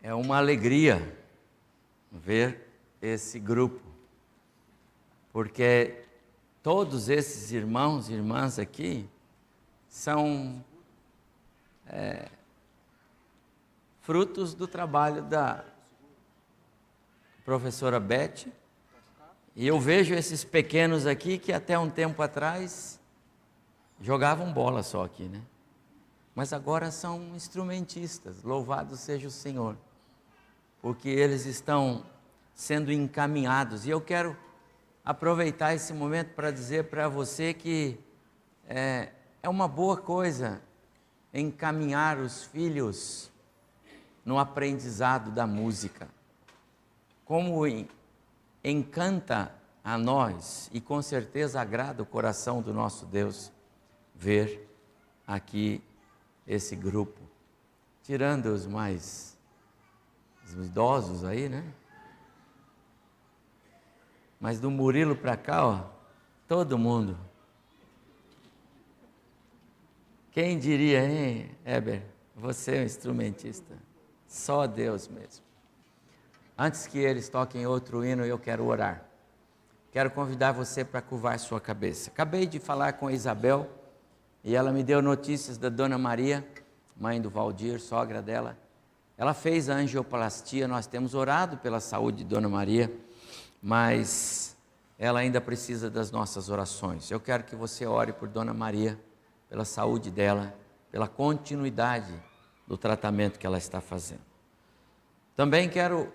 É uma alegria ver esse grupo, porque todos esses irmãos e irmãs aqui são frutos do trabalho da professora Beth, e eu vejo esses pequenos aqui que até um tempo atrás jogavam bola só aqui, né? Mas agora são instrumentistas, louvado seja o Senhor, porque eles estão sendo encaminhados. E eu quero aproveitar esse momento para dizer para você que é uma boa coisa encaminhar os filhos no aprendizado da música. Como encanta a nós, e com certeza agrada o coração do nosso Deus, ver aqui esse grupo, tirando os mais idosos aí, né? Mas do Murilo para cá, ó, todo mundo. Quem diria, hein, Heber? Você é um instrumentista. Só Deus mesmo. Antes que eles toquem outro hino, eu quero orar. Quero convidar você para curvar sua cabeça. Acabei de falar com a Isabel e ela me deu notícias da Dona Maria, mãe do Valdir, sogra dela. Ela fez a angioplastia, nós temos orado pela saúde de Dona Maria, mas ela ainda precisa das nossas orações. Eu quero que você ore por Dona Maria, pela saúde dela, pela continuidade do tratamento que ela está fazendo. Também quero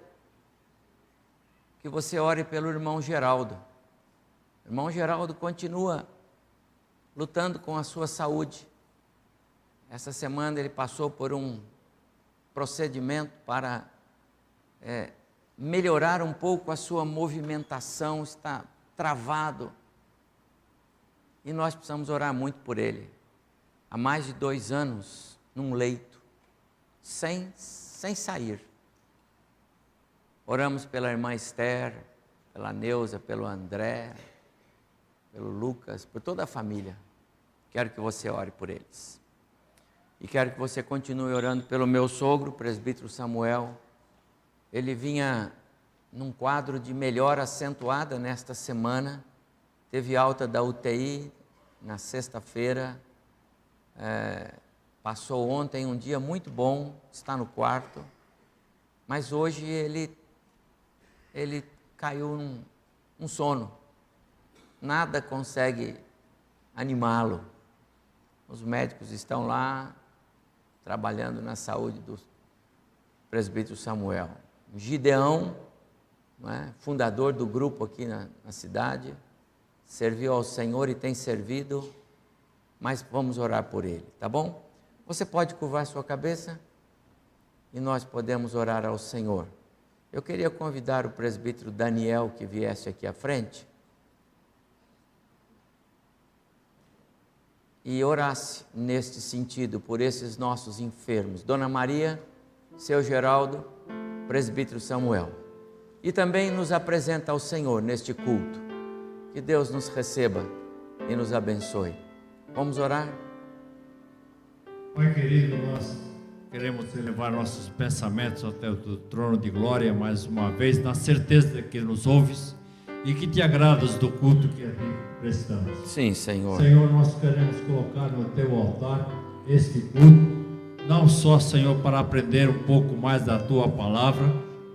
que você ore pelo irmão Geraldo. O irmão Geraldo continua lutando com a sua saúde. Essa semana ele passou por um procedimento para melhorar um pouco a sua movimentação, está travado. E nós precisamos orar muito por ele. Há mais de 2 anos, num leito, sem sair. Oramos pela irmã Esther, pela Neuza, pelo André, pelo Lucas, por toda a família. Quero que você ore por eles. E quero que você continue orando pelo meu sogro, o presbítero Samuel. Ele vinha num quadro de melhora acentuada nesta semana. Teve alta da UTI na sexta-feira. Passou ontem um dia muito bom, está no quarto. Mas hoje ele caiu num sono. Nada consegue animá-lo. Os médicos estão lá, trabalhando na saúde do presbítero Samuel. Gideão, não é? Fundador do grupo aqui na cidade, serviu ao Senhor e tem servido, mas vamos orar por ele, tá bom? Você pode curvar sua cabeça e nós podemos orar ao Senhor. Eu queria convidar o presbítero Daniel que viesse aqui à frente e orasse neste sentido por esses nossos enfermos. Dona Maria, seu Geraldo, presbítero Samuel. E também nos apresenta ao Senhor neste culto. Que Deus nos receba e nos abençoe. Vamos orar? Pai querido, nós queremos elevar nossos pensamentos até o teu trono de glória mais uma vez, na certeza de que nos ouves e que te agradas do culto que a ti prestamos. Sim, Senhor. Senhor, nós queremos colocar no teu altar este culto, não só, Senhor, para aprender um pouco mais da tua palavra,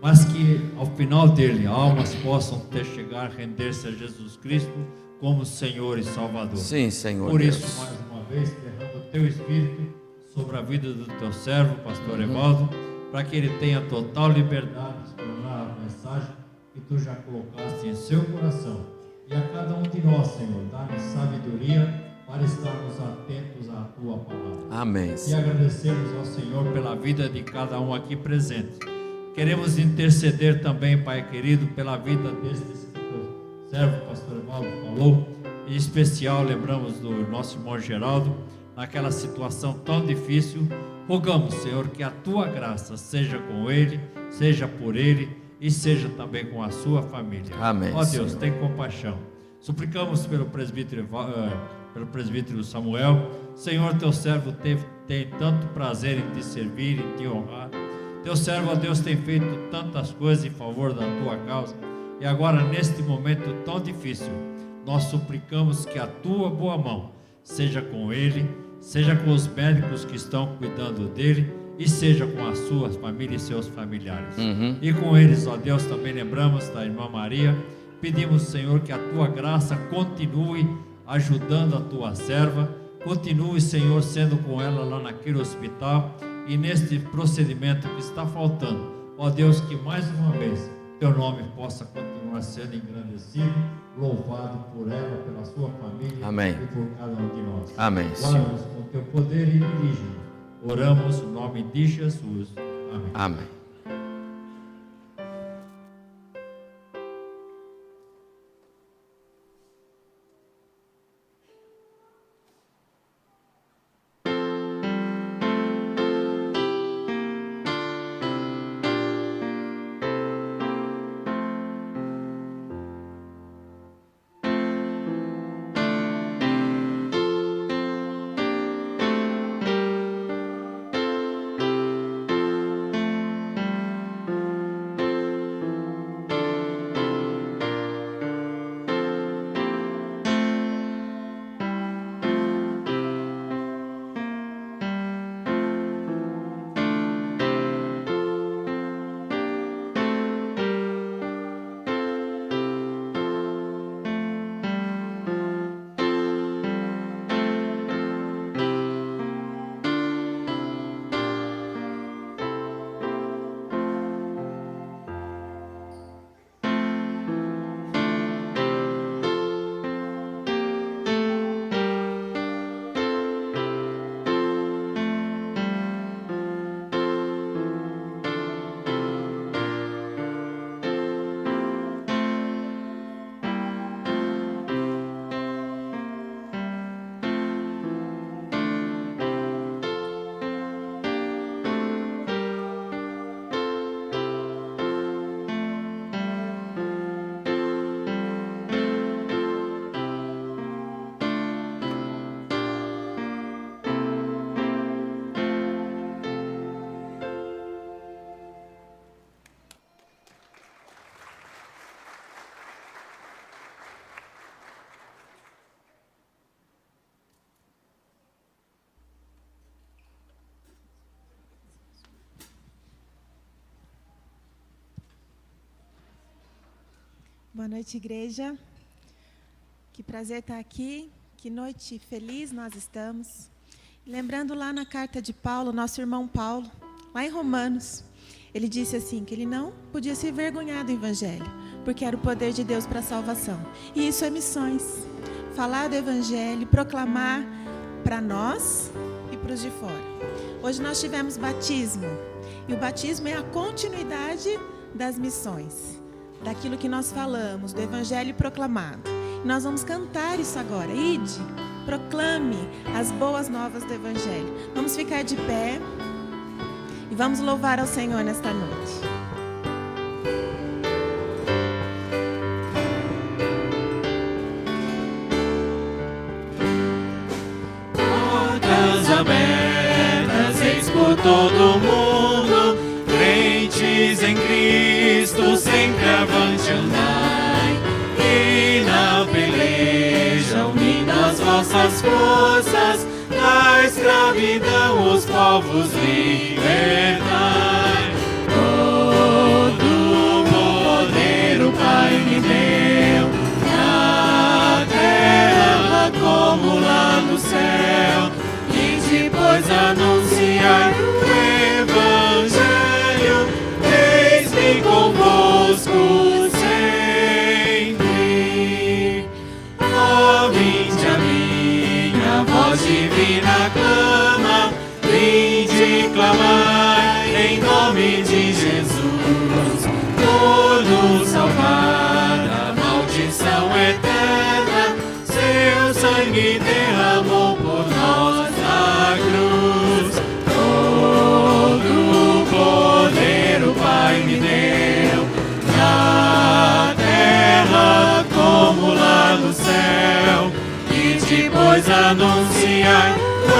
mas que ao final dele almas possam chegar a render-se a Jesus Cristo como Senhor e Salvador. Sim, Senhor. Por Deus. isso, mais uma vez, derrama o teu Espírito sobre a vida do teu servo, pastor Evaldo, para que ele tenha total liberdade de explanar a mensagem que tu já colocaste em seu coração. E a cada um de nós, Senhor, dá-nos sabedoria para estarmos atentos à tua palavra. Amém. E agradecemos ao Senhor pela vida de cada um aqui presente. Queremos interceder também, Pai querido, pela vida destes que teu servo, pastor Evaldo, falou. Em especial, lembramos do nosso irmão Geraldo, naquela situação tão difícil. Rogamos, Senhor, que a tua graça seja com ele, seja por ele e seja também com a sua família. Amém. Ó Deus, Senhor, tem compaixão. Suplicamos pelo presbítero Samuel. Senhor, teu servo tem tanto prazer em te servir, em te honrar. Teu servo, ó Deus, tem feito tantas coisas em favor da tua causa, e agora, neste momento tão difícil, nós suplicamos que a tua boa mão seja com ele, seja com os médicos que estão cuidando dele, e seja com a sua família e seus familiares. E com eles, ó Deus, também lembramos da irmã Maria. Pedimos, Senhor, que a tua graça continue ajudando a tua serva, continue, Senhor, sendo com ela lá naquele hospital e neste procedimento que está faltando. Ó Deus, que mais uma vez teu nome possa continuar sendo engrandecido, louvado por ela, pela sua família. Amém. E por cada um de nós. Amém. Guarda-nos com teu poder e dirige-nos. Oramos no nome de Jesus. Amém. Amém. Boa noite, igreja. Que prazer estar aqui. Que noite feliz nós estamos. Lembrando lá na carta de Paulo, nosso irmão Paulo, lá em Romanos, ele disse assim, que ele não podia se envergonhar do evangelho, porque era o poder de Deus para a salvação. E isso é missões. Falar do evangelho, proclamar para nós e para os de fora. Hoje nós tivemos batismo. E o batismo é a continuidade das missões. Daquilo que nós falamos, do evangelho proclamado. E nós vamos cantar isso agora. Ide, proclame as boas novas do evangelho. Vamos ficar de pé e vamos louvar ao Senhor nesta noite. Portas abertas, eis por todo mundo, crentes em Cristo, sempre avante andai, e na peleja, unindo as vossas forças, da escravidão os povos libertai. Todo poder o Pai me deu, na terra como lá no céu, e depois anunciai o Evangelho, eis-me convosco sempre. Ó, vinde a minha voz divina clama, vinde clamar em nome de Jesus, por nos salvar da maldição eterna, seu sangue derramou por nós na cruz. Todo poder o Pai me deu, na terra como lá no céu, e depois anunciai o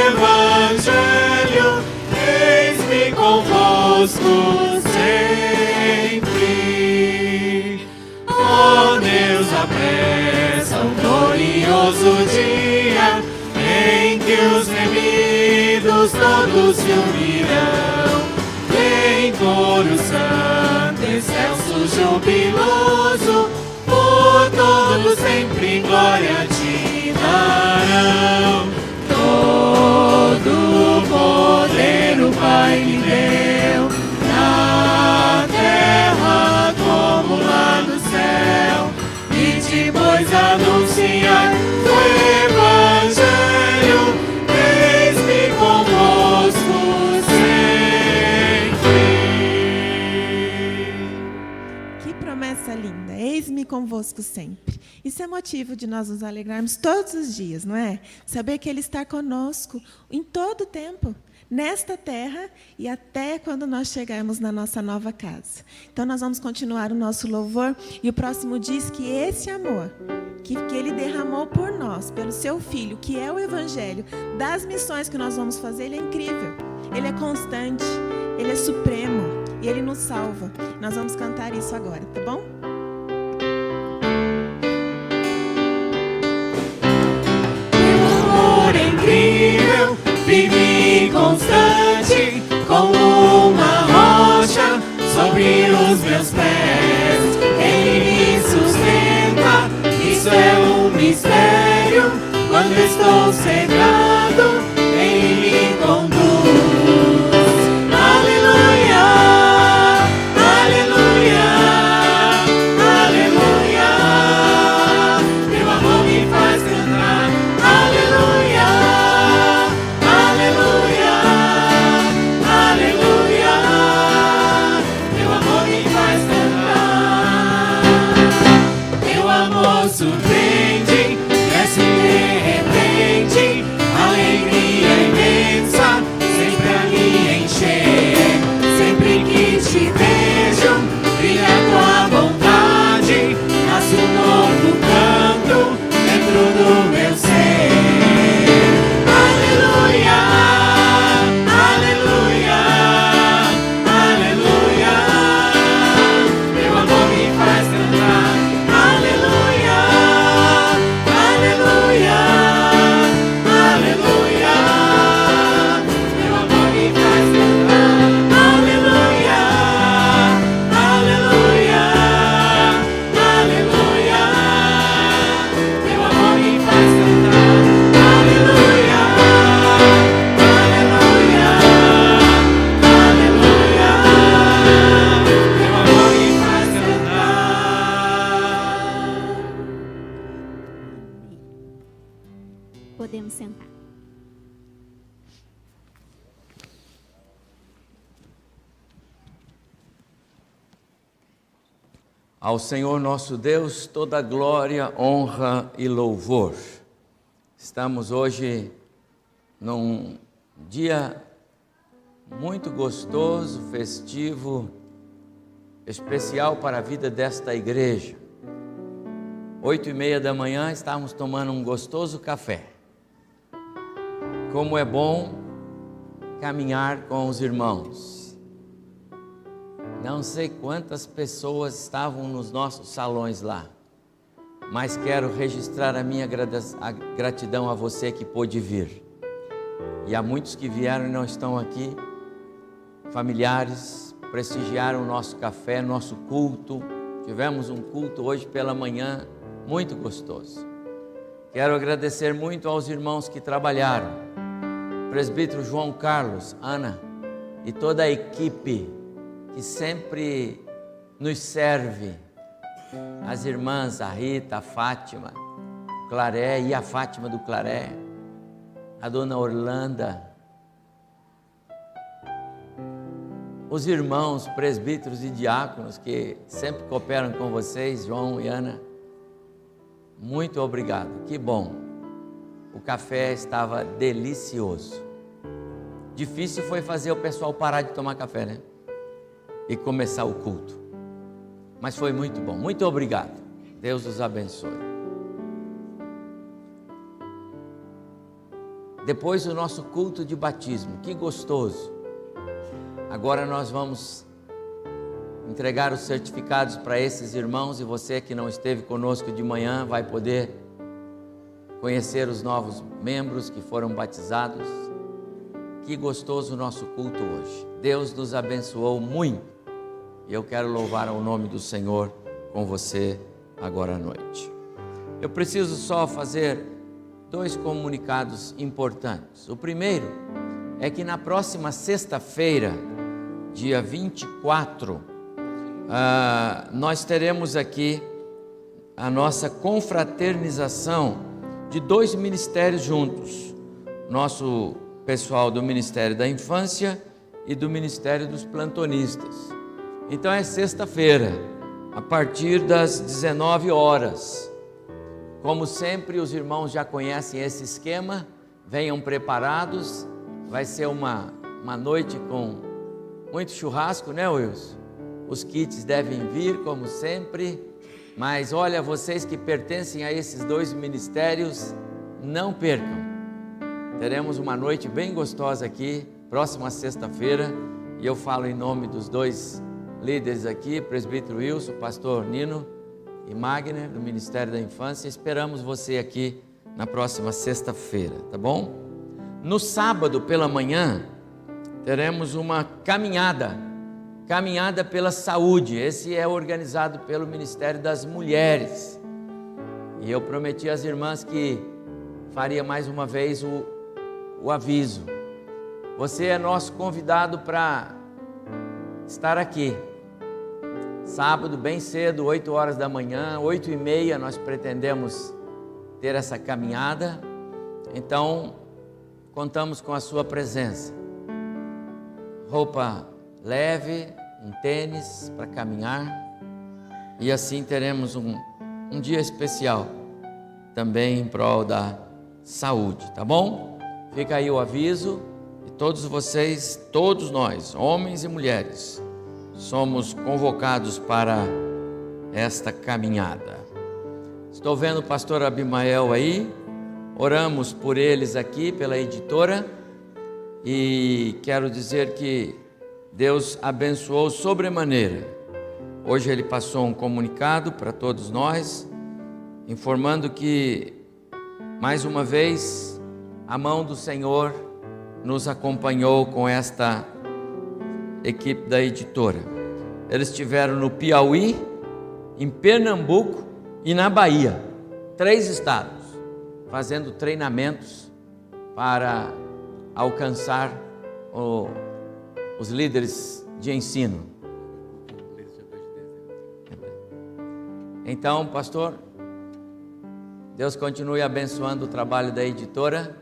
Evangelho, eis-me convosco convosco sempre. Ó Deus, apressa o glorioso dia em que os remidos todos se unirão. Em coro santo, excelso, jubiloso, por todos sempre glória te darão. Todo poder o Pai me deu, na terra como lá no céu, e depois anunciar o Evangelho, eis-me convosco sempre. Que promessa linda, eis-me convosco sempre. Isso é motivo de nós nos alegrarmos todos os dias, não é? Saber que Ele está conosco em todo o tempo, nesta terra e até quando nós chegarmos na nossa nova casa. Então nós vamos continuar o nosso louvor e o próximo diz que esse amor que Ele derramou por nós, pelo Seu Filho, que é o Evangelho, das missões que nós vamos fazer, Ele é incrível, Ele é constante, Ele é supremo e Ele nos salva. Nós vamos cantar isso agora, tá bom? Incrível, vive constante, como uma rocha sobre os meus pés. Ele me sustenta, isso é um mistério. Quando estou cegado, Ele me conduz. Aleluia, aleluia, aleluia. Teu amor me faz cantar. Aleluia, aleluia, aleluia. Teu amor me faz cantar. Teu amor surpreende, cresce de repente, alegria imensa, sempre a me encher. Sempre que te vejo, brilha tua vontade, nasce um novo canto dentro do meu ser. Aleluia, aleluia, aleluia. Teu amor me faz cantar. Aleluia, aleluia, aleluia. Teu amor me faz cantar. Aleluia, aleluia, aleluia. Teu amor me faz cantar. Aleluia, aleluia, aleluia. Teu amor me faz cantar. Podemos sentar. Ao Senhor nosso Deus, toda glória, honra e louvor. Estamos hoje num dia muito gostoso, festivo, especial para a vida desta igreja. 8:30 da manhã estávamos tomando um gostoso café. Como é bom caminhar com os irmãos. Não sei quantas pessoas estavam nos nossos salões lá, mas quero registrar a minha gratidão a você que pôde vir. E há muitos que vieram e não estão aqui, familiares, prestigiaram o nosso café, nosso culto. Tivemos um culto hoje pela manhã, muito gostoso. Quero agradecer muito aos irmãos que trabalharam, presbítero João Carlos, Ana e toda a equipe que sempre nos serve, as irmãs, a Rita, a Fátima, Claré e a Fátima do Claré, a dona Orlanda, os irmãos presbíteros e diáconos que sempre cooperam com vocês, João e Ana, muito obrigado, que bom, o café estava delicioso. Difícil foi fazer o pessoal parar de tomar café, né? E começar o culto, mas foi muito bom, muito obrigado, Deus os abençoe. Depois o nosso culto de batismo, que gostoso. Agora nós vamos entregar os certificados para esses irmãos, e você que não esteve conosco de manhã vai poder conhecer os novos membros que foram batizados. Que gostoso o nosso culto hoje. Deus nos abençoou muito, e eu quero louvar o nome do Senhor com você agora à noite. Eu preciso só fazer 2 comunicados importantes. O primeiro é que na próxima sexta-feira, dia 24, nós teremos aqui a nossa confraternização de 2 ministérios juntos. Nosso pessoal do Ministério da Infância e do Ministério dos Plantonistas. Então é sexta-feira, a partir das 19 horas. Como sempre, os irmãos já conhecem esse esquema, venham preparados. Vai ser uma noite com muito churrasco, né, Wilson? Os kits devem vir, como sempre, mas olha, vocês que pertencem a esses 2 ministérios, não percam. Teremos uma noite bem gostosa aqui, próxima sexta-feira, e eu falo em nome dos 2 líderes aqui, presbítero Wilson, pastor Nino e Magner, do Ministério da Infância. Esperamos você aqui na próxima sexta-feira, tá bom? No sábado pela manhã, teremos uma caminhada pela saúde. Esse é organizado pelo Ministério das Mulheres, e eu prometi às irmãs que faria mais uma vez o aviso. Você é nosso convidado para estar aqui sábado bem cedo, 8 horas da manhã, 8h30 nós pretendemos ter essa caminhada. Então contamos com a sua presença. Roupa leve, um tênis para caminhar, e assim teremos um dia especial também em prol da saúde, tá bom? Fica aí o aviso, e todos vocês, todos nós, homens e mulheres, somos convocados para esta caminhada. Estou vendo o pastor Abimael aí, oramos por eles aqui, pela editora, e quero dizer que Deus abençoou sobremaneira. Hoje ele passou um comunicado para todos nós, informando que, mais uma vez, a mão do Senhor nos acompanhou com esta equipe da editora. Eles estiveram no Piauí, em Pernambuco e na Bahia, 3 estados, fazendo treinamentos para alcançar os líderes de ensino. Então, pastor, Deus continue abençoando o trabalho da editora,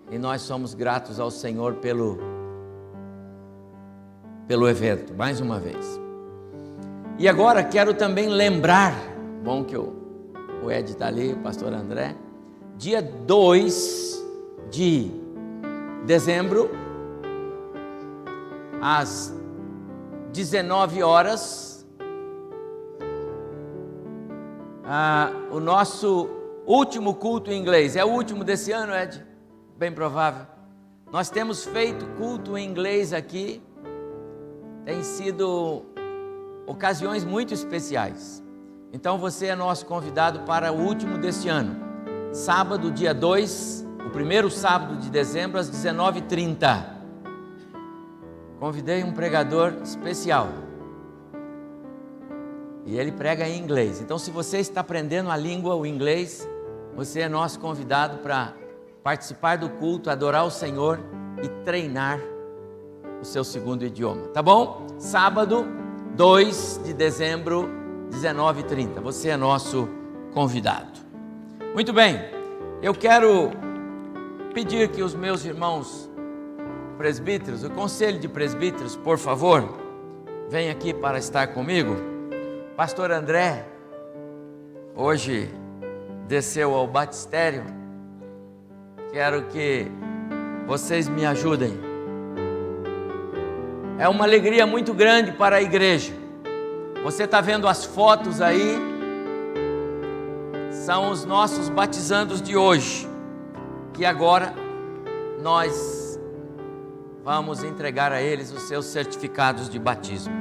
e nós somos gratos ao Senhor pelo evento, mais uma vez. E agora quero também lembrar, bom que o Ed está ali, o pastor André, dia 2 de dezembro, às 19 horas, o nosso último culto em inglês. É o último desse ano, Ed? Bem provável. Nós temos feito culto em inglês aqui, tem sido ocasiões muito especiais. Então você é nosso convidado para o último deste ano, sábado, dia 2, o primeiro sábado de dezembro, às 19h30. Convidei um pregador especial, e ele prega em inglês. Então, se você está aprendendo a língua, o inglês, você é nosso convidado para participar do culto, adorar o Senhor e treinar o seu segundo idioma, tá bom? Sábado, 2 de dezembro, 19h30. Você é nosso convidado. Muito bem, eu quero pedir que os meus irmãos presbíteros, o conselho de presbíteros, por favor, venham aqui para estar comigo. Pastor André, hoje desceu ao batistério. Quero que vocês me ajudem. É uma alegria muito grande para a igreja. Você está vendo as fotos aí? São os nossos batizandos de hoje, que agora nós vamos entregar a eles os seus certificados de batismo.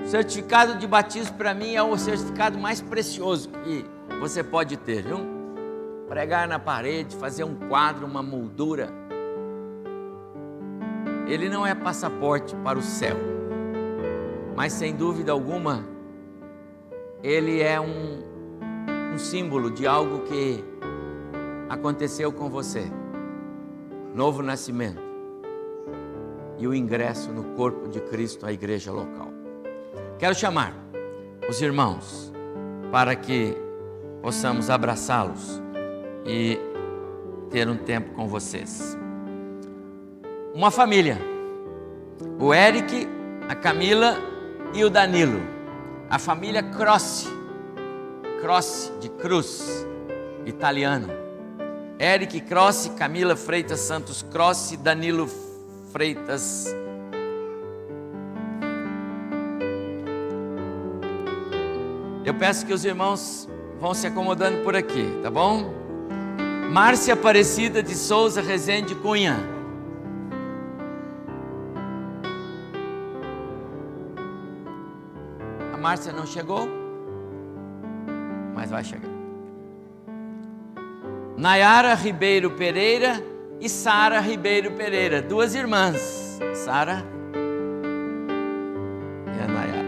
O certificado de batismo para mim é o certificado mais precioso que você pode ter, viu? Pregar na parede, fazer um quadro, uma moldura. Ele não é passaporte para o céu, mas sem dúvida alguma, ele é um símbolo de algo que aconteceu com você. Novo nascimento e o ingresso no corpo de Cristo, a igreja local. Quero chamar os irmãos para que possamos abraçá-los e ter um tempo com vocês. Uma família, o Eric, a Camila e o Danilo, a família Crossi de cruz, italiano. Eric Crossi, Camila Freitas Santos Crossi, Danilo Freitas. Eu peço que os irmãos vão se acomodando por aqui, tá bom? Márcia Aparecida de Souza Rezende Cunha. A Márcia não chegou, mas vai chegar. Nayara Ribeiro Pereira e Sara Ribeiro Pereira, duas irmãs, Sara e a Nayara.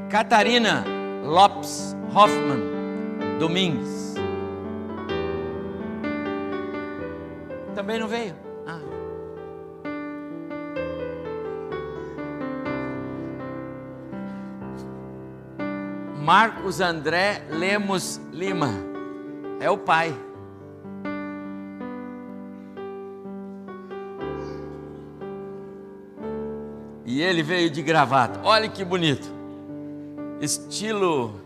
Catarina Lopes Hoffman Domingues. Também não veio? Marcos André Lemos Lima. É o pai. E ele veio de gravata. Olha que bonito. Estilo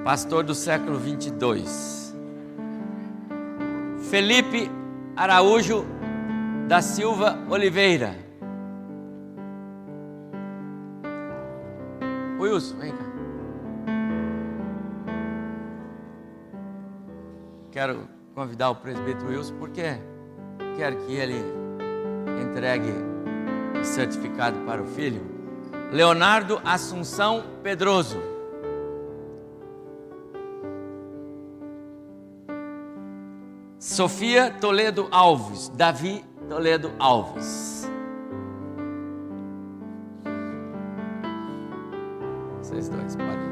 pastor do século 22. Felipe Araújo da Silva Oliveira. Wilson, vem cá. Quero convidar o presbítero Wilson porque quero que ele entregue o certificado para o filho. Leonardo Assunção Pedroso. Sofia Toledo Alves. Davi Toledo Alves. Vocês dois podem.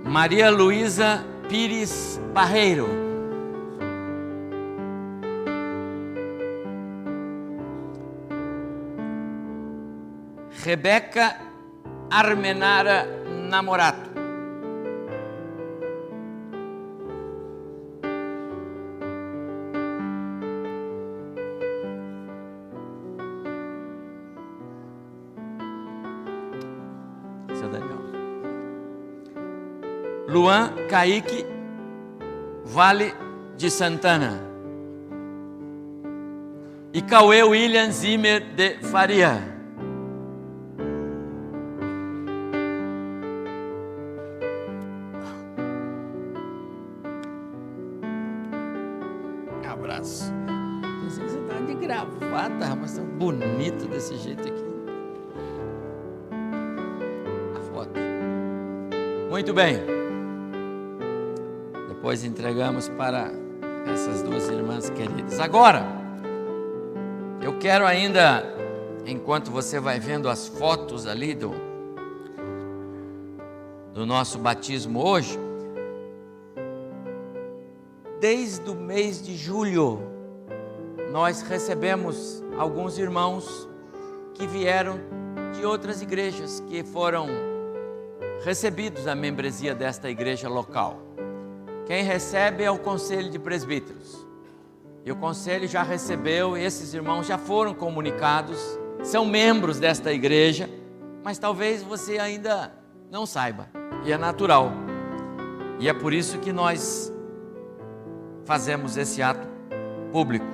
Maria Luísa Pires Barreiro. Rebeca Armenara Namorato. Seu Daniel. Luan Kaique Vale de Santana. E Cauê William Zimmer de Faria. Abraço. Você está de gravata, rapaz, tão bonito desse jeito aqui. A foto. Muito bem. Depois entregamos para essas duas irmãs queridas. Agora, eu quero ainda, enquanto você vai vendo as fotos ali do nosso batismo hoje, desde o mês de julho, nós recebemos alguns irmãos que vieram de outras igrejas, que foram recebidos à membresia desta igreja local. Quem recebe é o Conselho de Presbíteros. E o conselho já recebeu, esses irmãos já foram comunicados, são membros desta igreja, mas talvez você ainda não saiba, e é natural. E é por isso que nós fazemos esse ato público.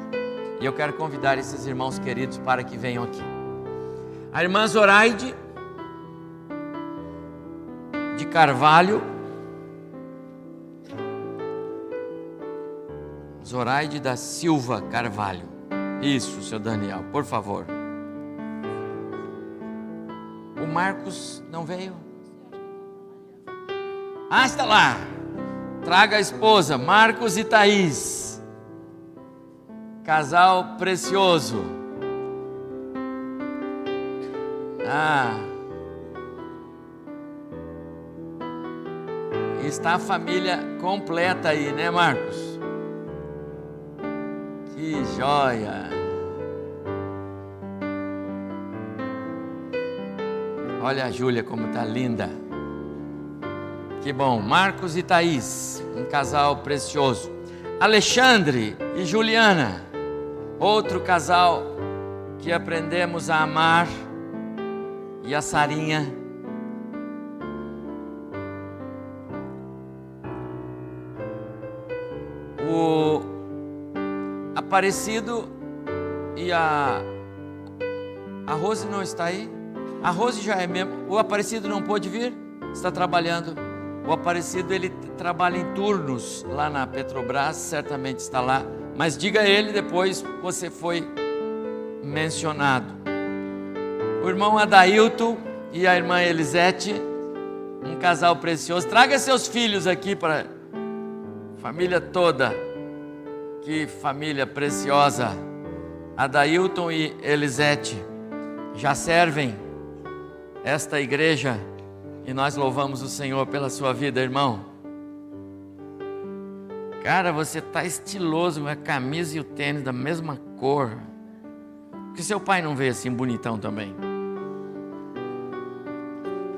E eu quero convidar esses irmãos queridos para que venham aqui. A irmã Zoraide de Carvalho. Zoraide da Silva Carvalho. Isso, seu Daniel, por favor. O Marcos não veio? Ah, está lá. Traga a esposa, Marcos e Thaís. Casal precioso. Está a família completa aí, né, Marcos? Que joia! Olha a Júlia como está linda. Que bom, Marcos e Thaís, um casal precioso. Alexandre e Juliana, outro casal que aprendemos a amar. E a Sarinha. O Aparecido e a Rose não está aí? A Rose já é membro. O Aparecido não pôde vir? Está trabalhando. O Aparecido, ele trabalha em turnos lá na Petrobras, certamente está lá. Mas diga a ele depois que você foi mencionado. O irmão Adailton e a irmã Elisete, um casal precioso. Traga seus filhos aqui para a família toda. Que família preciosa. Adailton e Elisete já servem esta igreja e nós louvamos o Senhor pela sua vida, irmão. Cara, você está estiloso, a camisa e o tênis da mesma cor. Por que seu pai não veio assim bonitão também?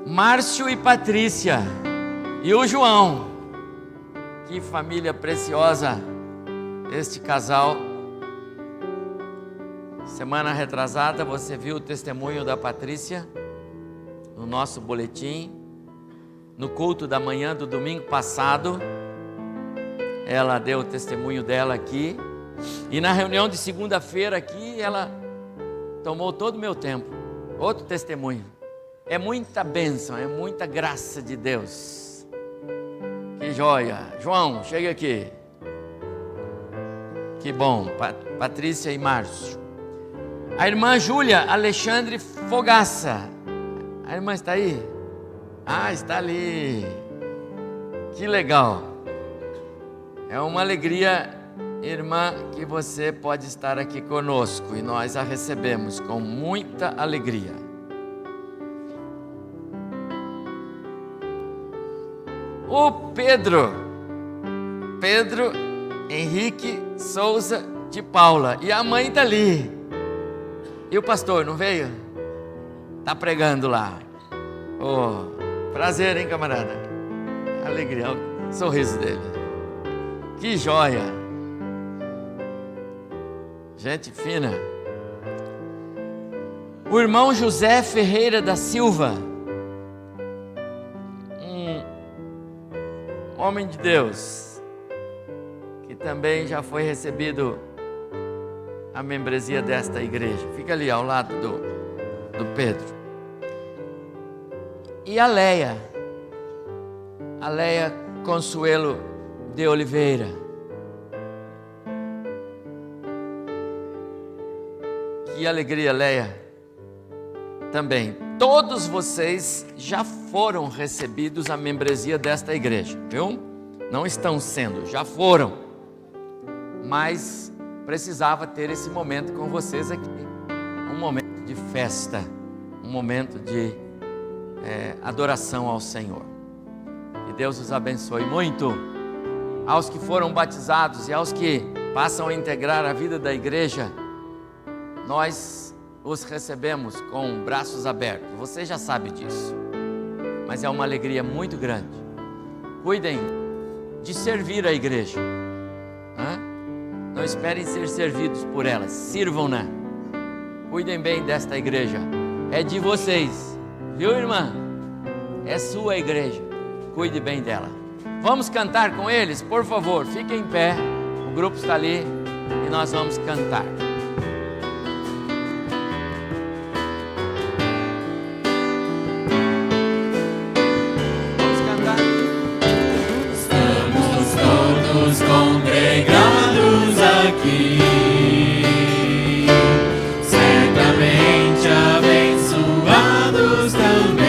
Márcio e Patrícia e o João. Que família preciosa este casal. Semana retrasada você viu o testemunho da Patrícia no nosso boletim. No culto da manhã do domingo passado, ela deu o testemunho dela aqui. E na reunião de segunda-feira aqui, ela tomou todo o meu tempo. Outro testemunho. É muita bênção, é muita graça de Deus. Que joia. João, chega aqui. Que bom, Patrícia e Márcio. A irmã Júlia Alexandre Fogaça. A irmã está aí? Ah, está ali. Que legal. É uma alegria, irmã, que você pode estar aqui conosco. E nós a recebemos com muita alegria. O Pedro Henrique Souza de Paula. E a mãe está ali. E o pastor não veio? Está pregando lá. Oh, prazer, hein, camarada? Alegria, o sorriso dele. Que joia. Gente fina. O irmão José Ferreira da Silva. Homem de Deus, que também já foi recebido a membresia desta igreja. Fica ali ao lado do Pedro. E a Leia Consuelo de Oliveira. Que alegria, Leia. Também. Todos vocês já foram recebidos a membresia desta igreja, viu? Não estão sendo, já foram. Mas precisava ter esse momento com vocês aqui. Um momento de festa, um momento de adoração ao Senhor. Que Deus os abençoe muito. Aos que foram batizados e aos que passam a integrar a vida da igreja, nós os recebemos com braços abertos. Você já sabe disso. Mas é uma alegria muito grande. Cuidem de servir a igreja. Não esperem ser servidos por elas, sirvam-na. Cuidem bem desta igreja, é de vocês, viu, irmã? É sua igreja, cuide bem dela. Vamos cantar com eles, por favor, fiquem em pé, o grupo está ali e nós vamos cantar. Vamos cantar. Estamos todos congregados aqui, certamente abençoados também.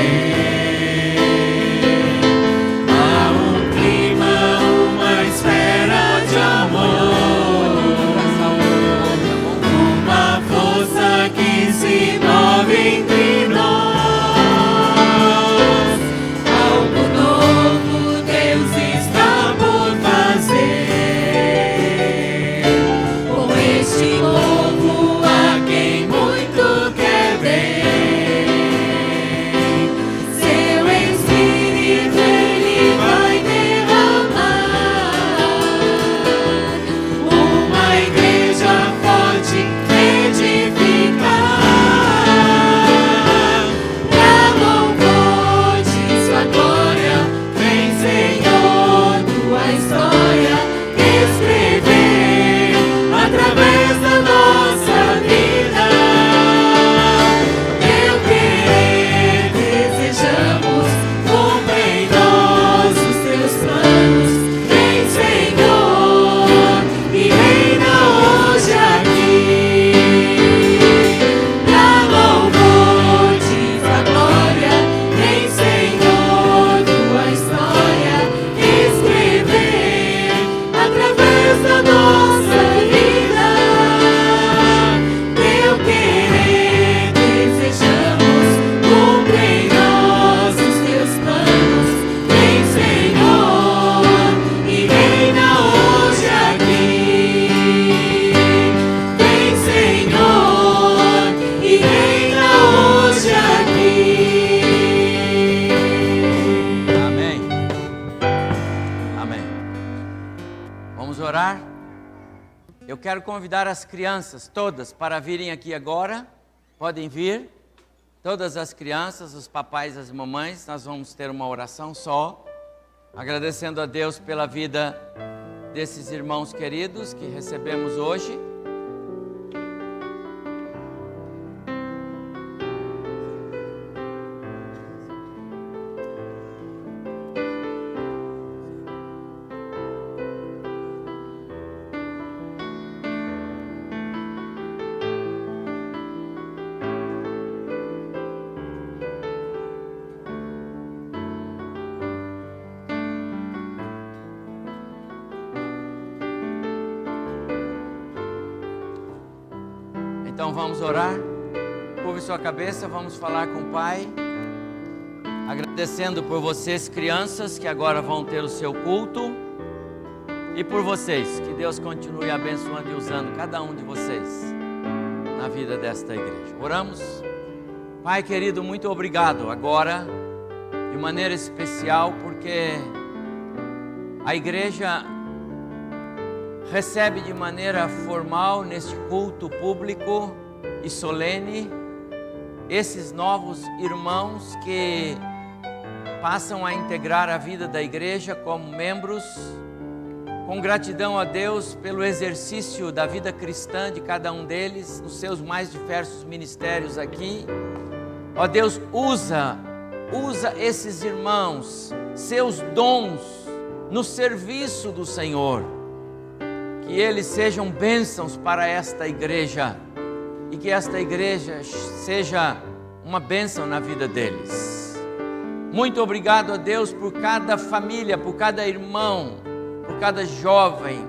Há um clima, uma esfera de amor, uma força que se move entre nós. Algo novo Deus está por fazer com este povo a quem muito quer ver. Seu Espírito Ele vai derramar, uma igreja forte edificar, pra louvor de sua glória. Vem, Senhor, tua história escrever através da nossa vida. Eu querer, desejamos, cumpra em nós os teus planos. Vem, Senhor, e reina hoje aqui, pra louvor de tua glória. Vem, Senhor, tua história escrever através da nossa vida. Teu querer desejamos, cumpra em nós os teus planos. Vem, Senhor, e reina hoje aqui. Vem, Senhor, e reina hoje aqui. Amém. Amém. Vamos orar? Eu quero convidar as crianças todas para virem aqui agora. Podem vir. Todas as crianças, os papais, as mamães. Nós vamos ter uma oração só, agradecendo a Deus pela vida desses irmãos queridos que recebemos hoje. Então vamos orar. Curve sua cabeça, vamos falar com o Pai, agradecendo por vocês, crianças, que agora vão ter o seu culto, e por vocês, que Deus continue abençoando e usando cada um de vocês na vida desta igreja. Oramos. Pai querido, muito obrigado agora, de maneira especial, porque a igreja recebe de maneira formal, neste culto público e solene, esses novos irmãos que passam a integrar a vida da igreja como membros, com gratidão a Deus pelo exercício da vida cristã de cada um deles, nos seus mais diversos ministérios aqui. Ó Deus, usa esses irmãos, seus dons, no serviço do Senhor, que eles sejam bênçãos para esta igreja, e que esta igreja seja uma bênção na vida deles. Muito obrigado a Deus por cada família, por cada irmão, por cada jovem,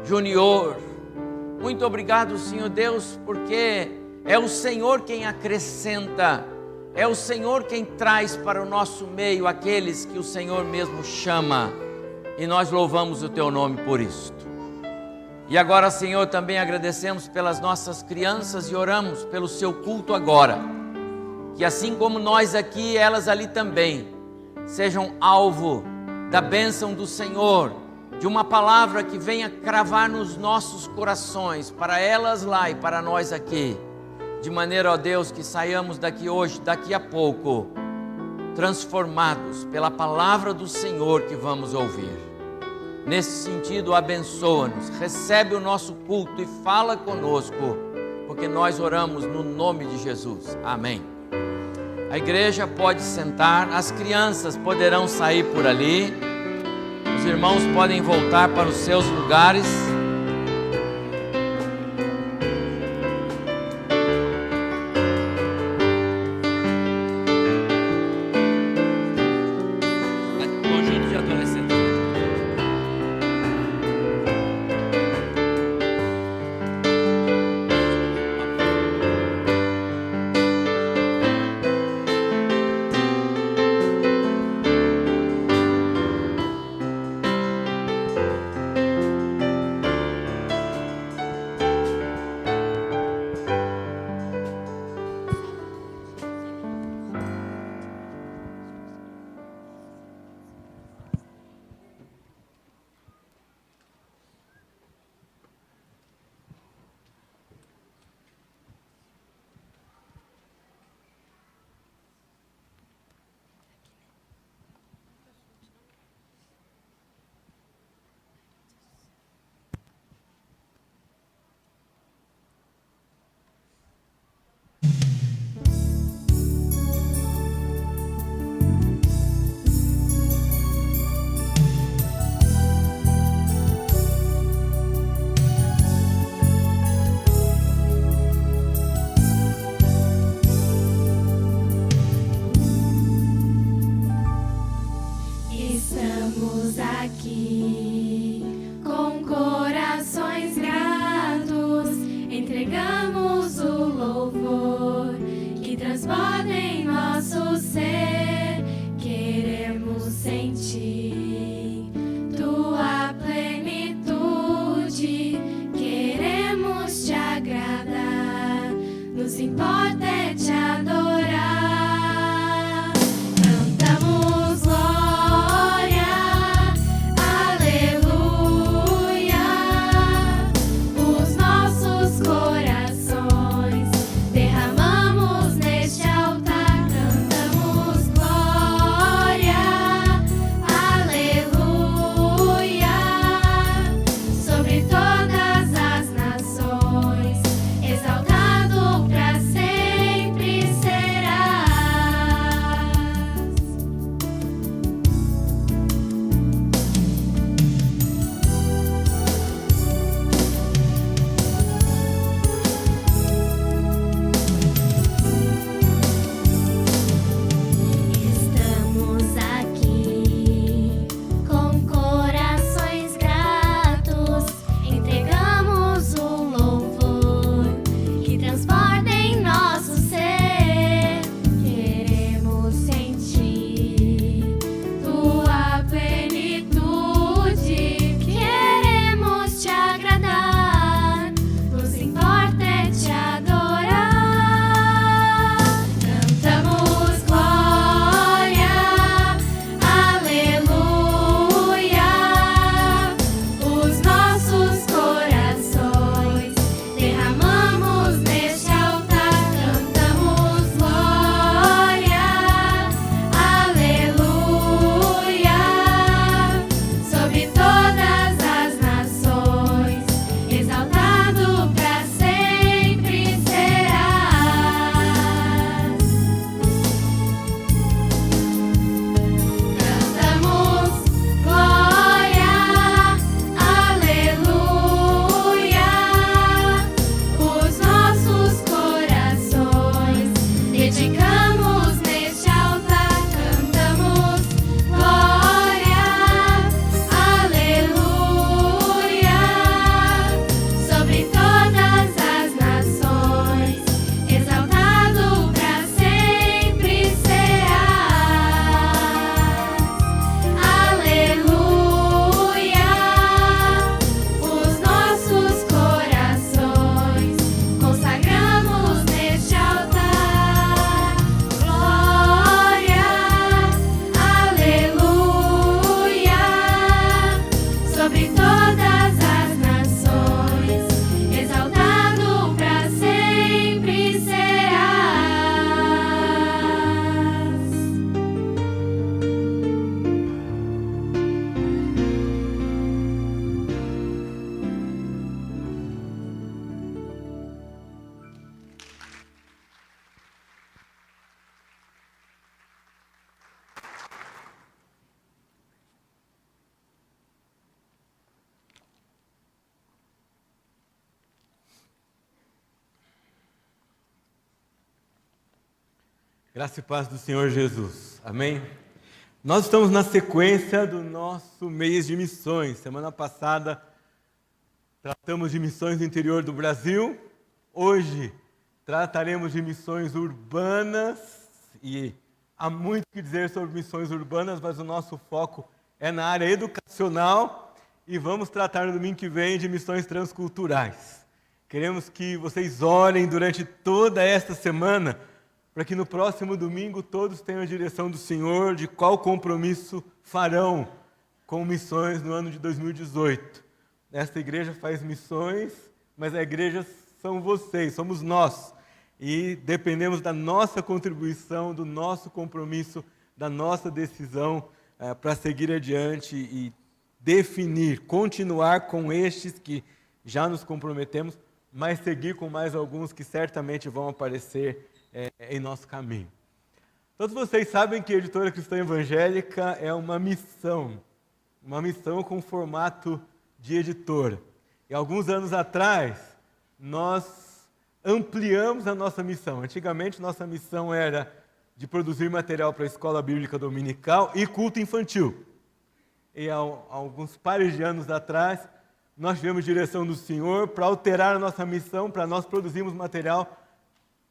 junior. Muito obrigado, Senhor Deus, porque é o Senhor quem acrescenta, é o Senhor quem traz para o nosso meio aqueles que o Senhor mesmo chama, e nós louvamos o Teu nome por isto. E agora, Senhor, também agradecemos pelas nossas crianças e oramos pelo seu culto agora, que assim como nós aqui, elas ali também, sejam alvo da bênção do Senhor, de uma palavra que venha cravar nos nossos corações, para elas lá e para nós aqui, de maneira, ó Deus, que saiamos daqui hoje, daqui a pouco, transformados pela palavra do Senhor que vamos ouvir. Nesse sentido, abençoa-nos, recebe o nosso culto e fala conosco, porque nós oramos no nome de Jesus. Amém. A igreja pode sentar, as crianças poderão sair por ali, os irmãos podem voltar para os seus lugares. Conjunto de adolescentes. Estamos aqui com corações gratos, entregamos o louvor que transborda em nosso ser. Queremos sentir tua plenitude, queremos te agradar, nos importa é te adorar. Cantamos glória, aleluia, os nossos corações derramamos neste altar. Cantamos glória, Graça e paz do Senhor Jesus. Amém? Nós estamos na sequência do nosso mês de missões. Semana passada tratamos de missões no interior do Brasil. Hoje trataremos de missões urbanas. E há muito que dizer sobre missões urbanas, mas o nosso foco é na área educacional. E vamos tratar no domingo que vem de missões transculturais. Queremos que vocês orem durante toda esta semana, para que no próximo domingo todos tenham a direção do Senhor de qual compromisso farão com missões no ano de 2018. Esta igreja faz missões, mas a igreja são vocês, somos nós. E dependemos da nossa contribuição, do nosso compromisso, da nossa decisão para seguir adiante e definir, continuar com estes que já nos comprometemos, mas seguir com mais alguns que certamente vão aparecer em nosso caminho. Todos vocês sabem que a Editora Cristã Evangélica é uma missão com formato de editora. E alguns anos atrás, nós ampliamos a nossa missão. Antigamente, nossa missão era de produzir material para a escola bíblica dominical e culto infantil. E há alguns pares de anos atrás, nós tivemos direção do Senhor para alterar a nossa missão, para nós produzirmos material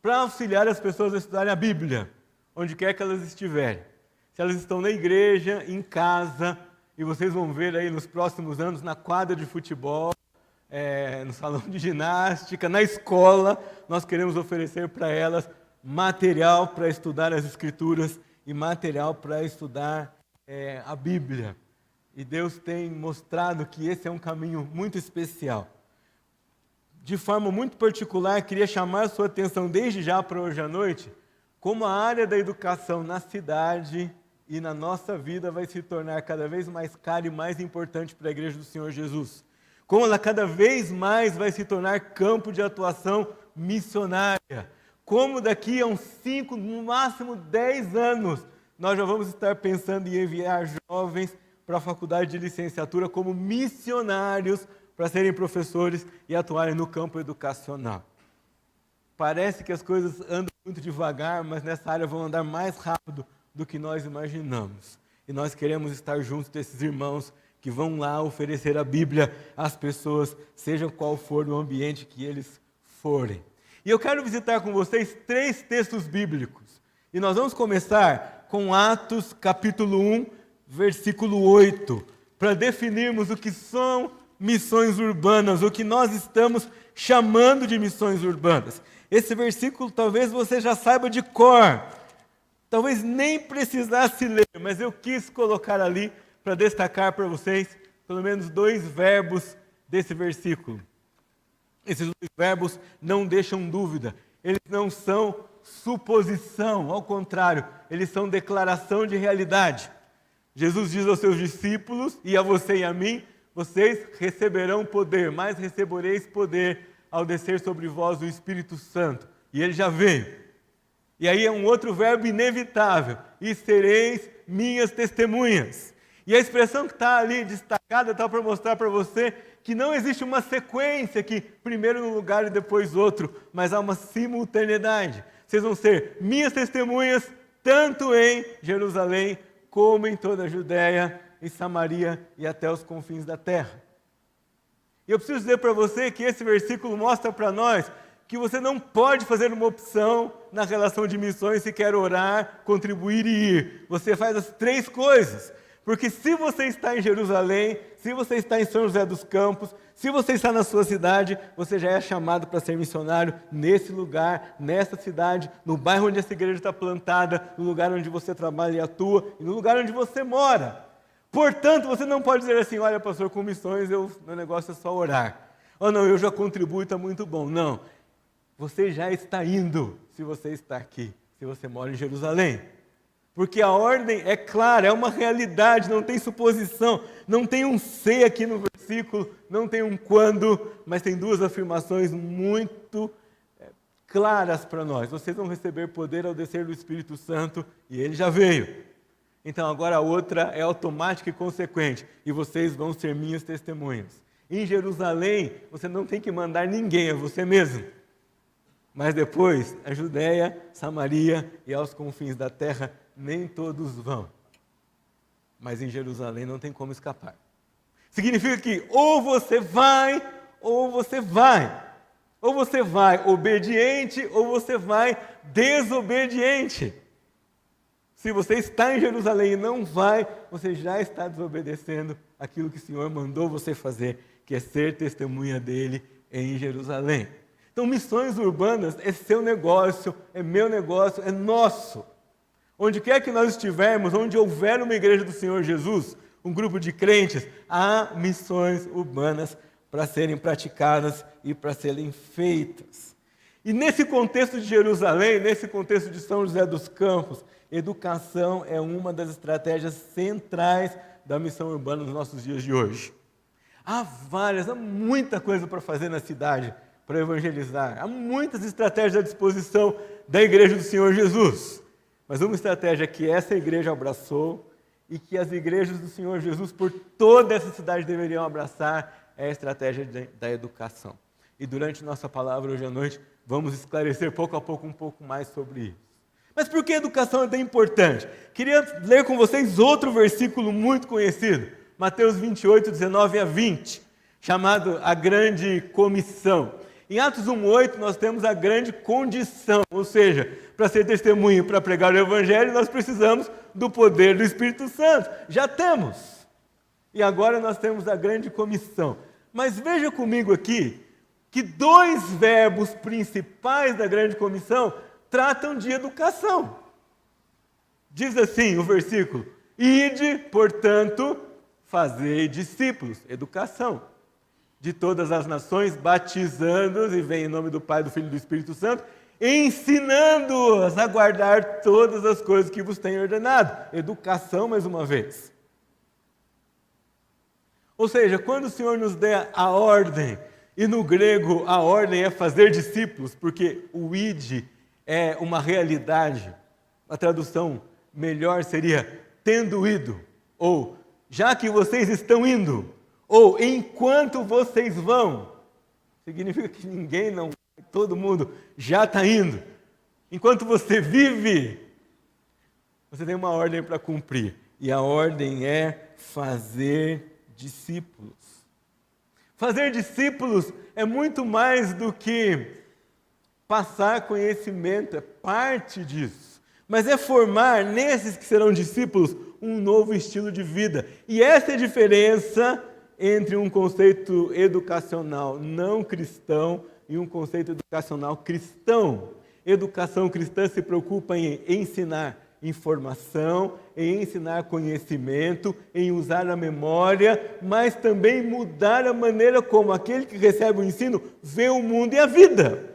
para auxiliar as pessoas a estudarem a Bíblia, onde quer que elas estiverem. Se elas estão na igreja, em casa, e vocês vão ver aí nos próximos anos, na quadra de futebol, no salão de ginástica, na escola, nós queremos oferecer para elas material para estudar as Escrituras e material para estudar a Bíblia. E Deus tem mostrado que esse é um caminho muito especial. De forma muito particular, queria chamar a sua atenção desde já para hoje à noite, como a área da educação na cidade e na nossa vida vai se tornar cada vez mais cara e mais importante para a Igreja do Senhor Jesus. Como ela cada vez mais vai se tornar campo de atuação missionária. Como daqui a uns 5, no máximo 10 anos, nós já vamos estar pensando em enviar jovens para a faculdade de licenciatura como missionários para serem professores e atuarem no campo educacional. Parece que as coisas andam muito devagar, mas nessa área vão andar mais rápido do que nós imaginamos. E nós queremos estar juntos desses irmãos que vão lá oferecer a Bíblia às pessoas, seja qual for o ambiente que eles forem. E eu quero visitar com vocês 3 textos bíblicos. E nós vamos começar com Atos capítulo 1, versículo 8, para definirmos o que são missões urbanas, o que nós estamos chamando de missões urbanas. Esse versículo talvez você já saiba de cor, talvez nem precisasse ler, mas eu quis colocar ali para destacar para vocês pelo menos 2 verbos desse versículo. Esses 2 verbos não deixam dúvida, eles não são suposição, ao contrário, eles são declaração de realidade. Jesus diz aos seus discípulos e a você e a mim: vocês receberão poder, mas recebereis poder ao descer sobre vós o Espírito Santo. E ele já veio. E aí é um outro verbo inevitável: e sereis minhas testemunhas. E a expressão que está ali destacada está para mostrar para você que não existe uma sequência que primeiro num lugar e depois outro, mas há uma simultaneidade. Vocês vão ser minhas testemunhas tanto em Jerusalém como em toda a Judéia, em Samaria e até os confins da terra. E eu preciso dizer para você que esse versículo mostra para nós que você não pode fazer uma opção na relação de missões se quer orar, contribuir e ir. Você faz as 3 coisas. Porque se você está em Jerusalém, se você está em São José dos Campos, se você está na sua cidade, você já é chamado para ser missionário nesse lugar, nessa cidade, no bairro onde essa igreja está plantada, no lugar onde você trabalha e atua, e no lugar onde você mora. Portanto, você não pode dizer assim: olha, pastor, com missões meu negócio é só orar. Ou não, eu já contribuo e está muito bom. Não, você já está indo se você está aqui, se você mora em Jerusalém. Porque a ordem é clara, é uma realidade, não tem suposição, não tem um se aqui no versículo, não tem um quando, mas tem 2 afirmações muito claras para nós. Vocês vão receber poder ao descer do Espírito Santo, e ele já veio. Então agora a outra é automática e consequente, e vocês vão ser minhas testemunhas. Em Jerusalém, você não tem que mandar ninguém, é você mesmo. Mas depois, a Judéia, Samaria e aos confins da terra, nem todos vão. Mas em Jerusalém não tem como escapar. Significa que ou você vai, ou você vai. Ou você vai obediente, ou você vai desobediente. Se você está em Jerusalém e não vai, você já está desobedecendo aquilo que o Senhor mandou você fazer, que é ser testemunha dele em Jerusalém. Então, missões urbanas é seu negócio, é meu negócio, é nosso. Onde quer que nós estivermos, onde houver uma igreja do Senhor Jesus, um grupo de crentes, há missões urbanas para serem praticadas e para serem feitas. E nesse contexto de Jerusalém, nesse contexto de São José dos Campos, educação é uma das estratégias centrais da missão urbana nos nossos dias de hoje. Há muita coisa para fazer na cidade, para evangelizar. Há muitas estratégias à disposição da Igreja do Senhor Jesus. Mas uma estratégia que essa igreja abraçou e que as igrejas do Senhor Jesus por toda essa cidade deveriam abraçar é a estratégia da educação. E durante nossa palavra hoje à noite, vamos esclarecer pouco a pouco um pouco mais sobre isso. Mas por que a educação é tão importante? Queria ler com vocês outro versículo muito conhecido, Mateus 28, 19 a 20, chamado a Grande Comissão. Em Atos 1:8 nós temos a grande condição, ou seja, para ser testemunho, para pregar o Evangelho, nós precisamos do poder do Espírito Santo. Já temos. E agora nós temos a grande comissão. Mas veja comigo aqui, que dois verbos principais da grande comissão tratam de educação. Diz assim o versículo: ide, portanto, fazei discípulos, educação, de todas as nações, batizando-os, e vem em nome do Pai, do Filho e do Espírito Santo, ensinando-os a guardar todas as coisas que vos tenho ordenado. Educação, mais uma vez. Ou seja, quando o Senhor nos der a ordem, e no grego a ordem é fazer discípulos, porque o ide é uma realidade, a tradução melhor seria tendo ido, ou já que vocês estão indo, ou enquanto vocês vão. Significa que ninguém não vai, todo mundo já está indo. Enquanto você vive, você tem uma ordem para cumprir. E a ordem é fazer discípulos. Fazer discípulos é muito mais do que passar conhecimento, é parte disso. Mas é formar nesses que serão discípulos um novo estilo de vida. E essa é a diferença entre um conceito educacional não cristão e um conceito educacional cristão. Educação cristã se preocupa em ensinar informação, em ensinar conhecimento, em usar a memória, mas também mudar a maneira como aquele que recebe o ensino vê o mundo e a vida.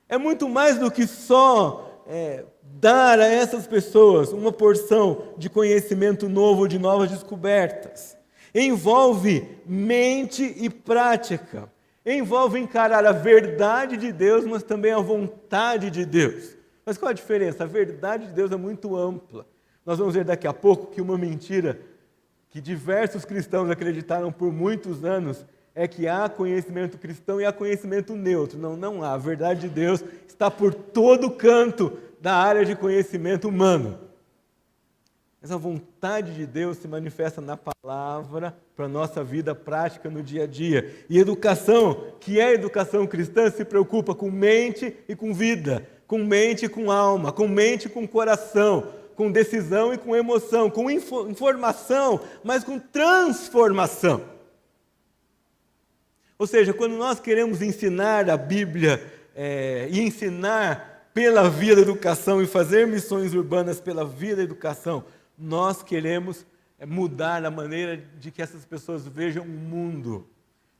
É muito mais do que só dar a essas pessoas uma porção de conhecimento novo, de novas descobertas. Envolve mente e prática. Envolve encarar a verdade de Deus, mas também a vontade de Deus. Mas qual a diferença? A verdade de Deus é muito ampla. Nós vamos ver daqui a pouco que uma mentira que diversos cristãos acreditaram por muitos anos é que há conhecimento cristão e há conhecimento neutro. Não há. A verdade de Deus está por todo canto da área de conhecimento humano. Essa vontade de Deus se manifesta na palavra para a nossa vida prática no dia a dia. E educação, que é educação cristã, se preocupa com mente e com vida, com mente e com alma, com mente e com coração, com decisão e com emoção, com informação, mas com transformação. Ou seja, quando nós queremos ensinar a Bíblia e ensinar pela via da educação e fazer missões urbanas pela via da educação, nós queremos mudar a maneira de que essas pessoas vejam o mundo,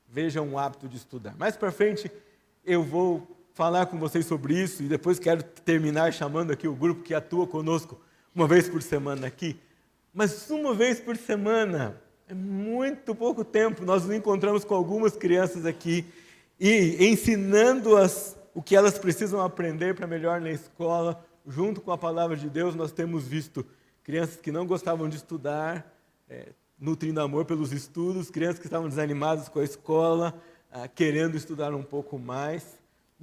vejam o hábito de estudar. Mais para frente eu vou falar com vocês sobre isso e depois quero terminar chamando aqui o grupo que atua conosco uma vez por semana aqui. Mas uma vez por semana, é muito pouco tempo, nós nos encontramos com algumas crianças aqui e ensinando-as o que elas precisam aprender para melhor na escola. Junto com a palavra de Deus, nós temos visto crianças que não gostavam de estudar, nutrindo amor pelos estudos, crianças que estavam desanimadas com a escola, querendo estudar um pouco mais.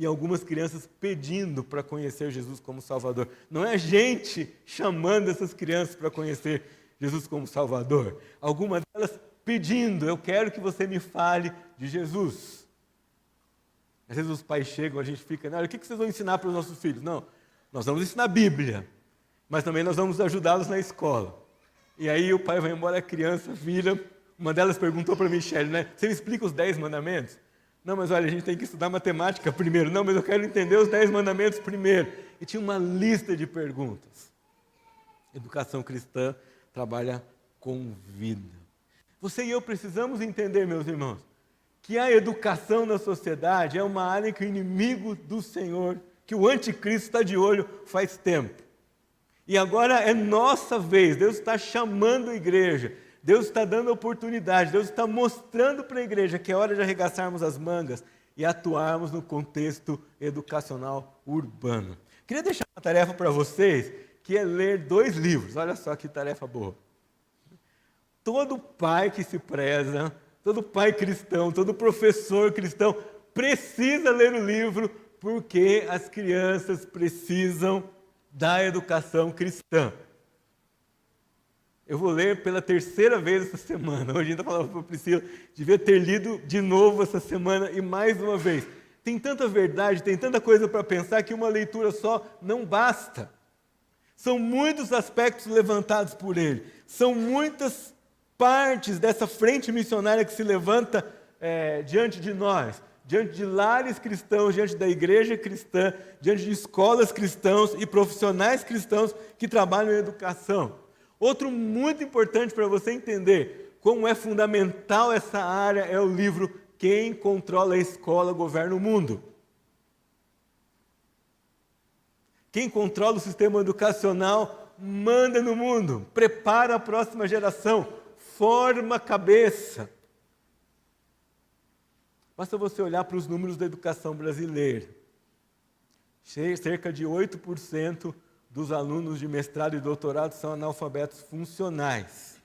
e algumas crianças pedindo para conhecer Jesus como Salvador. Não é a gente chamando essas crianças para conhecer Jesus como Salvador. Algumas delas pedindo, eu quero que você me fale de Jesus. Às vezes os pais chegam, a gente fica, olha, o que vocês vão ensinar para os nossos filhos? Não, nós vamos ensinar a Bíblia, mas também nós vamos ajudá-los na escola. E aí o pai vai embora, a criança vira, uma delas perguntou para a Michelle, né? Você me explica os 10 mandamentos? Não, mas olha, a gente tem que estudar matemática primeiro. Não, mas eu quero entender os 10 mandamentos primeiro. E tinha uma lista de perguntas. Educação cristã trabalha com vida. Você e eu precisamos entender, meus irmãos, que a educação na sociedade é uma área que o inimigo do Senhor, que o anticristo está de olho faz tempo. E agora é nossa vez, Deus está chamando a igreja, Deus está dando oportunidade, Deus está mostrando para a igreja que é hora de arregaçarmos as mangas e atuarmos no contexto educacional urbano. Queria deixar uma tarefa para vocês, que é ler 2 livros, olha só que tarefa boa. Todo pai que se preza, todo pai cristão, todo professor cristão precisa ler o livro, porque as crianças precisam da educação cristã. Eu vou ler pela 3ª vez essa semana. Hoje ainda falava para o Priscila, devia ter lido de novo essa semana e mais uma vez. Tem tanta verdade, tem tanta coisa para pensar que uma leitura só não basta. São muitos aspectos levantados por ele. São muitas partes dessa frente missionária que se levanta diante de nós, diante de lares cristãos, diante da igreja cristã, diante de escolas cristãs e profissionais cristãos que trabalham em educação. Outro muito importante para você entender como é fundamental essa área é o livro Quem Controla a Escola Governa o Mundo. Quem controla o sistema educacional manda no mundo, prepara a próxima geração, forma a cabeça. Basta você olhar para os números da educação brasileira. Cerca de 8% dos alunos de mestrado e doutorado são analfabetos funcionais.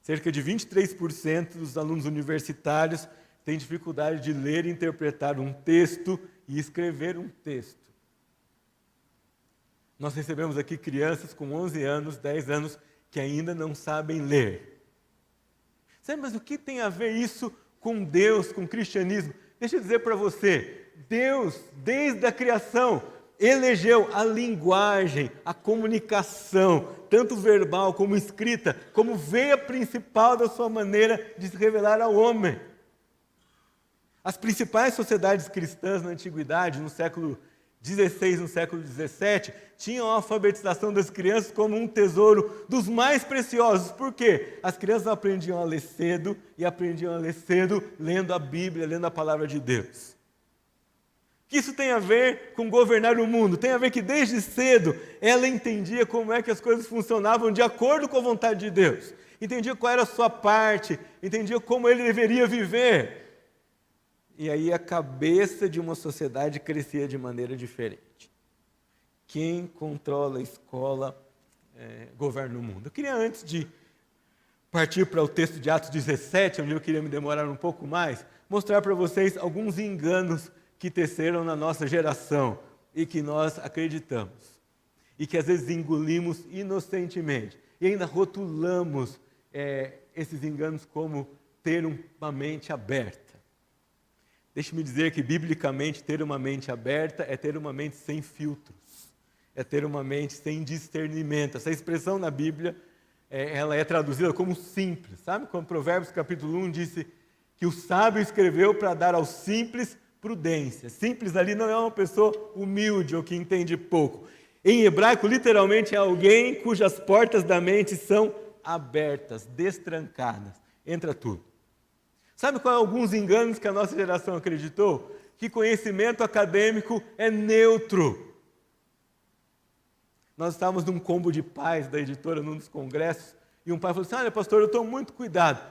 Cerca de 23% dos alunos universitários têm dificuldade de ler e interpretar um texto e escrever um texto. Nós recebemos aqui crianças com 11 anos, 10 anos, que ainda não sabem ler. Sabe, mas o que tem a ver isso com Deus, com o cristianismo? Deixa eu dizer para você, Deus, desde a criação, elegeu a linguagem, a comunicação, tanto verbal como escrita, como veia principal da sua maneira de se revelar ao homem. As principais sociedades cristãs na antiguidade, no século XVI, no século XVII, tinham a alfabetização das crianças como um tesouro dos mais preciosos. Por quê? As crianças aprendiam a ler cedo, e aprendiam a ler cedo lendo a Bíblia, lendo a palavra de Deus. O que isso tem a ver com governar o mundo? Tem a ver que desde cedo ela entendia como é que as coisas funcionavam de acordo com a vontade de Deus. Entendia qual era a sua parte, entendia como ele deveria viver. E aí a cabeça de uma sociedade crescia de maneira diferente. Quem controla a escola governa o mundo. Eu queria, antes de partir para o texto de Atos 17, onde eu queria me demorar um pouco mais, mostrar para vocês alguns enganos que teceram na nossa geração e que nós acreditamos. E que às vezes engolimos inocentemente. E ainda rotulamos esses enganos como ter uma mente aberta. Deixe-me dizer que, biblicamente, ter uma mente aberta é ter uma mente sem filtros, é ter uma mente sem discernimento. Essa expressão na Bíblia, ela é traduzida como simples. Sabe quando Provérbios capítulo 1 disse que o sábio escreveu para dar aos simples prudência. Simples ali não é uma pessoa humilde ou que entende pouco. Em hebraico, literalmente, é alguém cujas portas da mente são abertas, destrancadas. Entra tudo. Sabe qual é alguns enganos que a nossa geração acreditou? Que conhecimento acadêmico é neutro. Nós estávamos num combo de pais da editora, num dos congressos, e um pai falou assim, olha pastor, eu estou muito cuidado.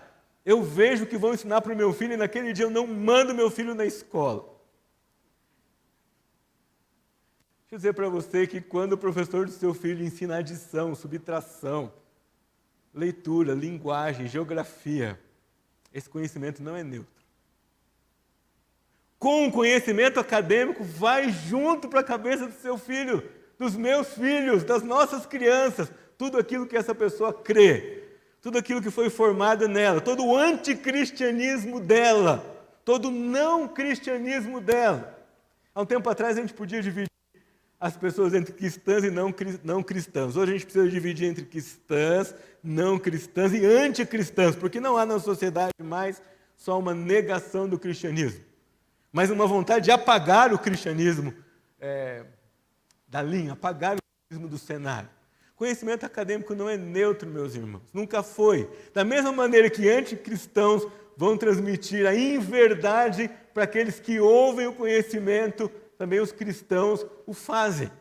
Eu vejo o que vão ensinar para o meu filho e naquele dia eu não mando meu filho na escola. Deixa eu dizer para você que quando o professor do seu filho ensina adição, subtração, leitura, linguagem, geografia, esse conhecimento não é neutro. com o conhecimento acadêmico, vai junto para a cabeça do seu filho, dos meus filhos, das nossas crianças, tudo aquilo que essa pessoa crê, tudo aquilo que foi formado nela, todo o anticristianismo dela, todo o não cristianismo dela. Há um tempo atrás a gente podia dividir as pessoas entre cristãs e não cristãs. Hoje a gente precisa dividir entre cristãs, não cristãs e anticristãs, porque não há na sociedade mais só uma negação do cristianismo, mas uma vontade de apagar o cristianismo da linha, apagar o cristianismo do cenário. Conhecimento acadêmico não é neutro, meus irmãos, nunca foi. Da mesma maneira que anticristãos vão transmitir a inverdade para aqueles que ouvem o conhecimento, também os cristãos o fazem.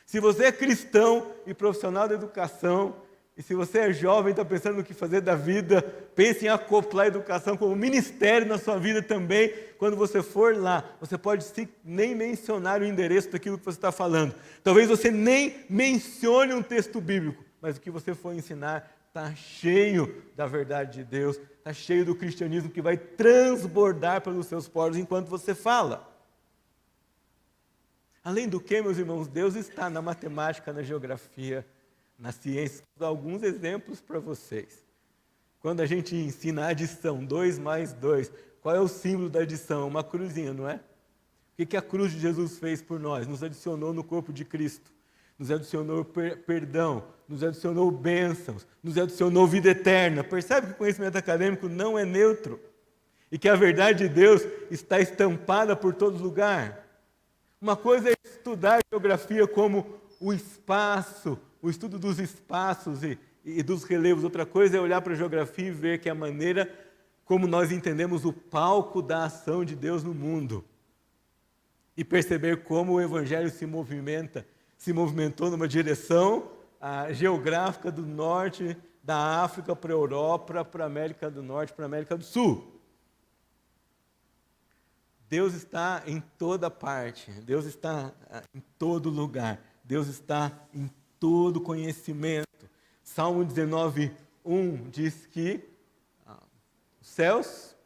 Se você é cristão e profissional da educação, e se você é jovem e está pensando no que fazer da vida, pense em acoplar a educação como ministério na sua vida também. Quando você for lá, você pode nem mencionar o endereço daquilo que você está falando. Talvez você nem mencione um texto bíblico, mas o que você for ensinar está cheio da verdade de Deus, está cheio do cristianismo que vai transbordar pelos seus poros enquanto você fala. Além do que, meus irmãos, Deus está na matemática, na geografia, na ciência. Vou dar alguns exemplos para vocês. Quando a gente ensina a adição, 2 mais 2, qual é o símbolo da adição? Uma cruzinha, não é? O que a cruz de Jesus fez por nós? Nos adicionou no corpo de Cristo. Nos adicionou perdão, nos adicionou bênçãos, nos adicionou vida eterna. Percebe que o conhecimento acadêmico não é neutro e que a verdade de Deus está estampada por todo lugar. Uma coisa é estudar geografia como o espaço, o estudo dos espaços e dos relevos. Outra coisa é olhar para a geografia e ver que é a maneira como nós entendemos o palco da ação de Deus no mundo. E perceber como o Evangelho se movimentou numa direção geográfica do norte da África para a Europa, para a América do Norte, para a América do Sul. Deus está em toda parte, Deus está em todo lugar, Deus está em todo conhecimento. Salmo 19:1 diz que os céus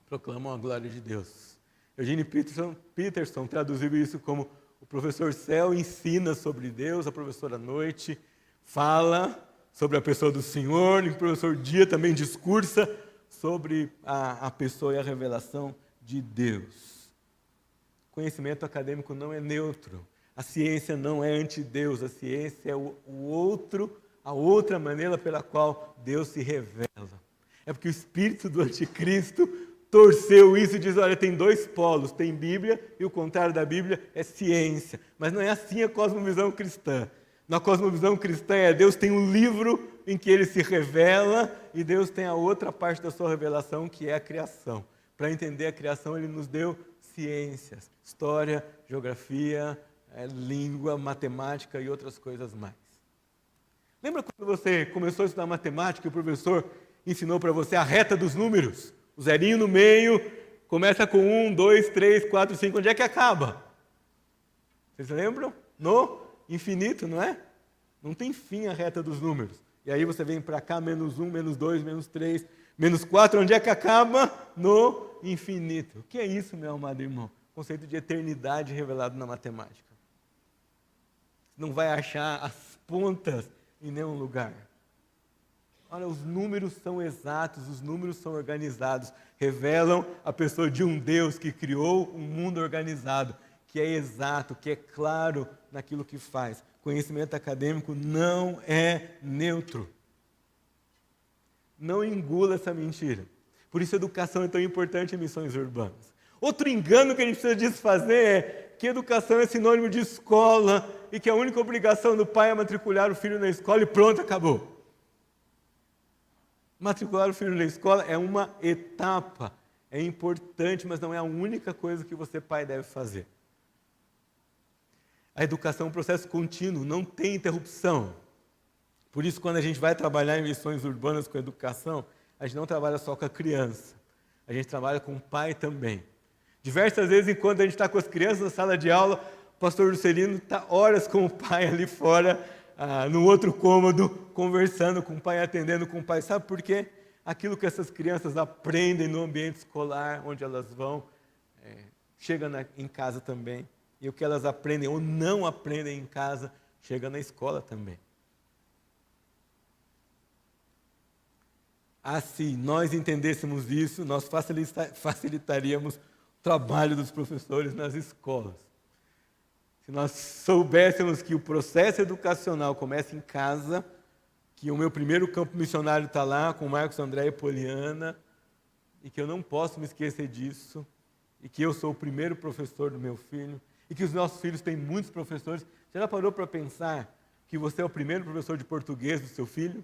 proclamam a glória de Deus. Eugene Peterson traduziu isso como: o professor céu ensina sobre Deus, a professora noite fala sobre a pessoa do Senhor, e o professor dia também discursa sobre a pessoa e a revelação de Deus. Conhecimento acadêmico não é neutro. A ciência não é anti-Deus. A ciência é a outra maneira pela qual Deus se revela. É porque o espírito do anticristo torceu isso e diz: olha, tem 2 polos, tem Bíblia e o contrário da Bíblia é ciência. Mas não é assim a cosmovisão cristã. Na cosmovisão cristã Deus tem um livro em que ele se revela e Deus tem a outra parte da sua revelação, que é a criação. Para entender a criação, ele nos deu ciências, história, geografia, língua, matemática e outras coisas mais. Lembra quando você começou a estudar matemática e o professor ensinou para você a reta dos números? O zerinho no meio, começa com 1, 2, 3, 4, 5, onde é que acaba? Vocês lembram? No infinito, não é? Não tem fim a reta dos números. E aí você vem para cá, -1, -2, -3, -4, onde é que acaba? No infinito. O que é isso, meu amado irmão? Conceito de eternidade revelado na matemática. Não vai achar as pontas em nenhum lugar. Olha, os números são exatos, os números são organizados, revelam a pessoa de um Deus que criou um mundo organizado, que é exato, que é claro naquilo que faz. Conhecimento acadêmico não é neutro. Não engula essa mentira. Por isso a educação é tão importante em missões urbanas. Outro engano que a gente precisa desfazer é que educação é sinônimo de escola e que a única obrigação do pai é matricular o filho na escola e pronto, acabou. Matricular o filho na escola é uma etapa, é importante, mas não é a única coisa que você, pai, deve fazer. A educação é um processo contínuo, não tem interrupção. Por isso, quando a gente vai trabalhar em missões urbanas com educação, a gente não trabalha só com a criança, a gente trabalha com o pai também. Diversas vezes, enquanto a gente está com as crianças na sala de aula, o pastor Juscelino está horas com o pai ali fora, no outro cômodo, conversando com o pai, atendendo com o pai. Sabe por quê? Aquilo que essas crianças aprendem no ambiente escolar, onde elas vão, chega em casa também. E o que elas aprendem ou não aprendem em casa, chega na escola também. Se nós entendêssemos isso, nós facilitaríamos o trabalho dos professores nas escolas. Se nós soubéssemos que o processo educacional começa em casa, que o meu primeiro campo missionário está lá com Marcos, André e Poliana, e que eu não posso me esquecer disso, e que eu sou o primeiro professor do meu filho, e que os nossos filhos têm muitos professores. Você já parou para pensar que você é o primeiro professor de português do seu filho?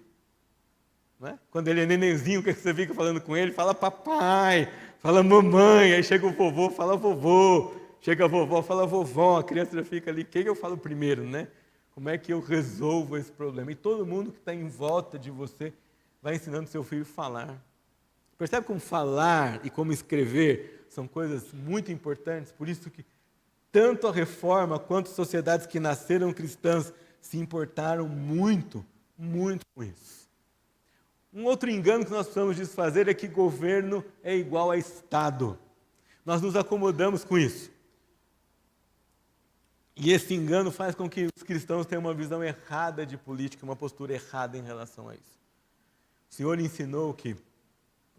Não é? Quando ele é nenenzinho, o que você fica falando com ele? Fala papai, fala mamãe, aí chega o vovô, fala vovô, chega a vovó, fala vovó, a criança já fica ali, quem eu falo primeiro, né? Como é que eu resolvo esse problema? E todo mundo que está em volta de você vai ensinando seu filho a falar. Percebe como falar e como escrever são coisas muito importantes? Por isso que tanto a Reforma quanto as sociedades que nasceram cristãs se importaram muito, muito com isso. Um outro engano que nós precisamos desfazer é que governo é igual a Estado. Nós nos acomodamos com isso. E esse engano faz com que os cristãos tenham uma visão errada de política, uma postura errada em relação a isso. O Senhor ensinou que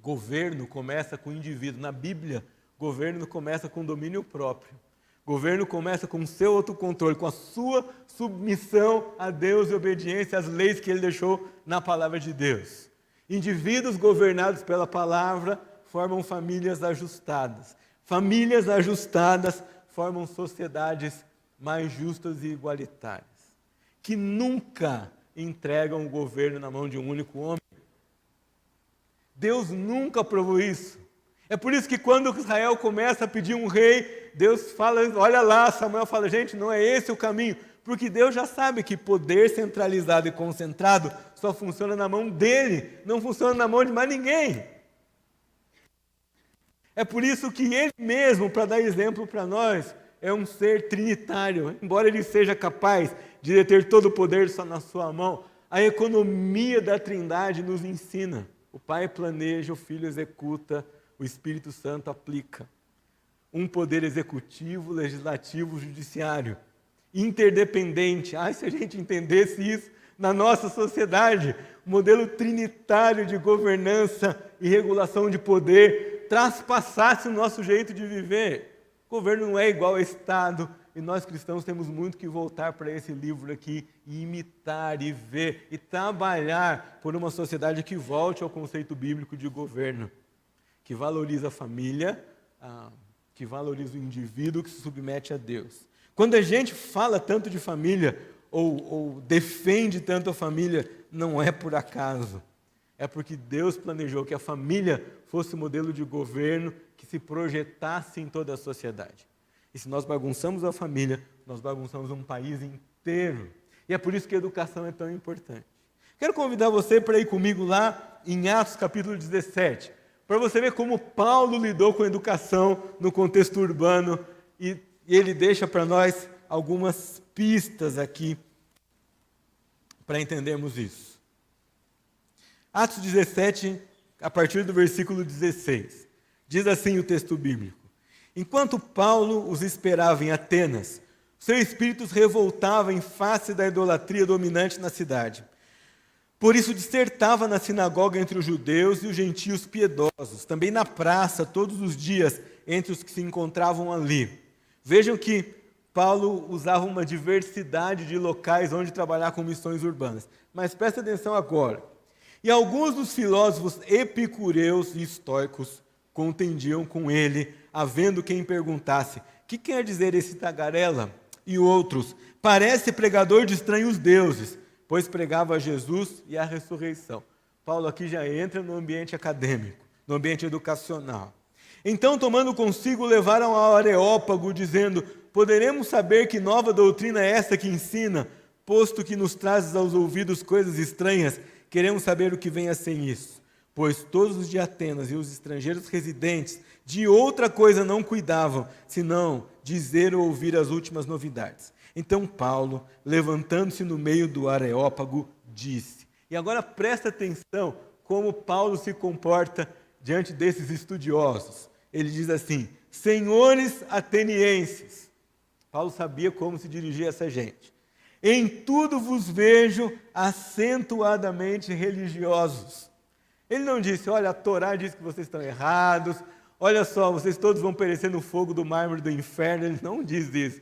governo começa com o indivíduo. Na Bíblia, governo começa com domínio próprio. Governo começa com o seu autocontrole, com a sua submissão a Deus e obediência às leis que Ele deixou na palavra de Deus. Indivíduos governados pela palavra formam famílias ajustadas. Famílias ajustadas formam sociedades mais justas e igualitárias, que nunca entregam o governo na mão de um único homem. Deus nunca aprovou isso. É por isso que quando Israel começa a pedir um rei, Deus fala, olha lá, Samuel fala, gente, não é esse o caminho, porque Deus já sabe que poder centralizado e concentrado só funciona na mão dele, não funciona na mão de mais ninguém. É por isso que ele mesmo, para dar exemplo para nós, é um ser trinitário. Embora ele seja capaz de deter todo o poder só na sua mão, a economia da Trindade nos ensina. O Pai planeja, o Filho executa, o Espírito Santo aplica. Um poder executivo, legislativo, judiciário. Interdependente. Se a gente entendesse isso na nossa sociedade, o modelo trinitário de governança e regulação de poder traspassasse o nosso jeito de viver. O governo não é igual ao Estado, e nós cristãos temos muito que voltar para esse livro aqui e imitar e ver e trabalhar por uma sociedade que volte ao conceito bíblico de governo, que valoriza a família, que valoriza o indivíduo, que se submete a Deus. Quando a gente fala tanto de família, ou defende tanto a família, não é por acaso. É porque Deus planejou que a família fosse o modelo de governo que se projetasse em toda a sociedade. E se nós bagunçamos a família, nós bagunçamos um país inteiro. E é por isso que a educação é tão importante. Quero convidar você para ir comigo lá em Atos capítulo 17, para você ver como Paulo lidou com a educação no contexto urbano, e ele deixa para nós algumas pistas aqui para entendermos isso. Atos 17, a partir do versículo 16, diz assim o texto bíblico: enquanto Paulo os esperava em Atenas, seu espírito revoltava em face da idolatria dominante na cidade. Por isso dissertava na sinagoga entre os judeus e os gentios piedosos, também na praça, todos os dias, entre os que se encontravam ali. Vejam que Paulo usava uma diversidade de locais onde trabalhar com missões urbanas. Mas presta atenção agora. E alguns dos filósofos epicureus e estoicos contendiam com ele, havendo quem perguntasse: que quer dizer esse tagarela? E outros: parece pregador de estranhos deuses, pois pregava a Jesus e a ressurreição. Paulo aqui já entra no ambiente acadêmico, no ambiente educacional. Então, tomando consigo, levaram ao Areópago, dizendo: poderemos saber que nova doutrina é esta que ensina, posto que nos trazes aos ouvidos coisas estranhas, queremos saber o que vem a ser isso. Pois todos os de Atenas e os estrangeiros residentes de outra coisa não cuidavam, senão dizer ou ouvir as últimas novidades. Então Paulo, levantando-se no meio do Areópago, disse. E agora presta atenção como Paulo se comporta diante desses estudiosos. Ele diz assim: senhores atenienses. Paulo sabia como se dirigir a essa gente. Em tudo vos vejo acentuadamente religiosos. Ele não disse, olha, a Torá diz que vocês estão errados, olha só, vocês todos vão perecer no fogo do mármore do inferno. Ele não diz isso.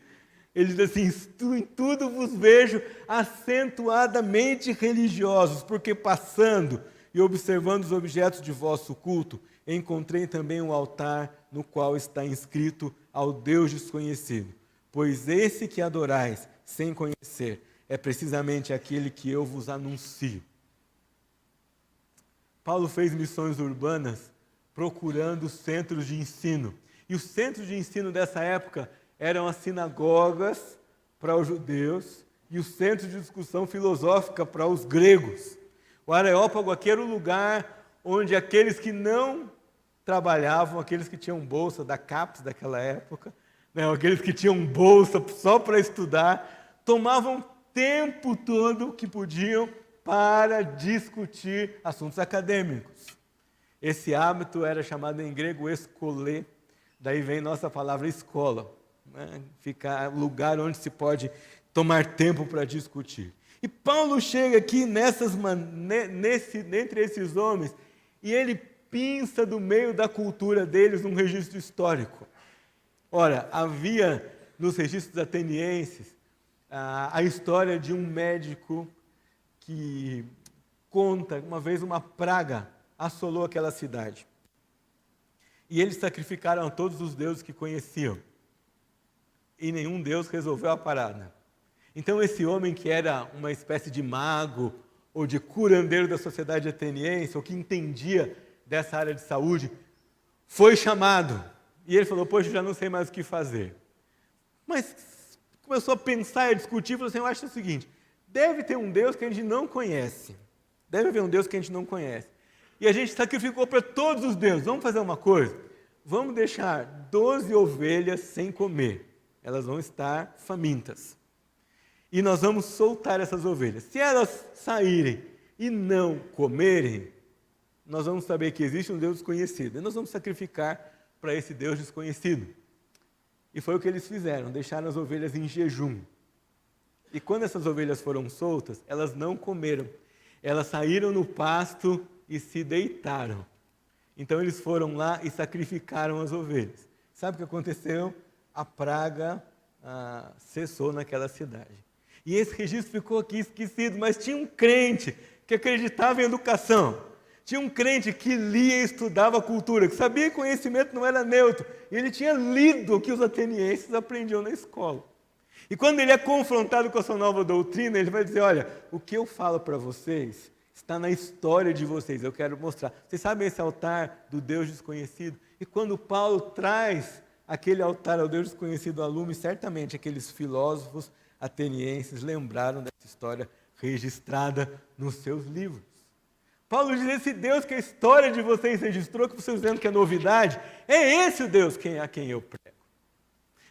Ele diz assim, em tudo vos vejo acentuadamente religiosos, porque passando e observando os objetos de vosso culto, encontrei também um altar no qual está inscrito ao Deus desconhecido. Pois esse que adorais sem conhecer é precisamente aquele que eu vos anuncio. Paulo fez missões urbanas procurando centros de ensino. E os centros de ensino dessa época eram as sinagogas para os judeus e os centros de discussão filosófica para os gregos. O Areópago aqui era o lugar onde aqueles que não trabalhavam, aqueles que tinham bolsa da CAPES daquela época, né, aqueles que tinham bolsa só para estudar, tomavam tempo todo que podiam para discutir assuntos acadêmicos. Esse hábito era chamado em grego escolê, daí vem nossa palavra escola, né? Fica lugar onde se pode tomar tempo para discutir. E Paulo chega aqui entre esses homens e ele pinça do meio da cultura deles um registro histórico. Ora, havia nos registros atenienses a história de um médico que conta, uma vez uma praga assolou aquela cidade. E eles sacrificaram a todos os deuses que conheciam. E nenhum deus resolveu a parada. Então esse homem que era uma espécie de mago ou de curandeiro da sociedade ateniense, ou que entendia dessa área de saúde, foi chamado. E ele falou, poxa, eu já não sei mais o que fazer. Mas começou a pensar e a discutir, falou assim, eu acho o seguinte, deve ter um Deus que a gente não conhece. Deve haver um Deus que a gente não conhece. E a gente sacrificou para todos os deuses. Vamos fazer uma coisa? Vamos deixar 12 ovelhas sem comer. Elas vão estar famintas. E nós vamos soltar essas ovelhas. Se elas saírem e não comerem, nós vamos saber que existe um Deus desconhecido. E nós vamos sacrificar para esse Deus desconhecido. E foi o que eles fizeram, deixaram as ovelhas em jejum. E quando essas ovelhas foram soltas, elas não comeram. Elas saíram no pasto e se deitaram. Então eles foram lá e sacrificaram as ovelhas. Sabe o que aconteceu? A praga cessou naquela cidade. E esse registro ficou aqui esquecido, mas tinha um crente que acreditava em educação. Tinha um crente que lia e estudava a cultura, que sabia que conhecimento não era neutro. E ele tinha lido o que os atenienses aprendiam na escola. E quando ele é confrontado com a sua nova doutrina, ele vai dizer, olha, o que eu falo para vocês está na história de vocês, eu quero mostrar. Vocês sabem esse altar do Deus desconhecido? E quando Paulo traz aquele altar ao Deus desconhecido à lume, certamente aqueles filósofos atenienses lembraram dessa história registrada nos seus livros. Paulo diz, esse Deus que a história de vocês registrou, que vocês dizendo que é novidade, é esse o Deus a quem eu prego.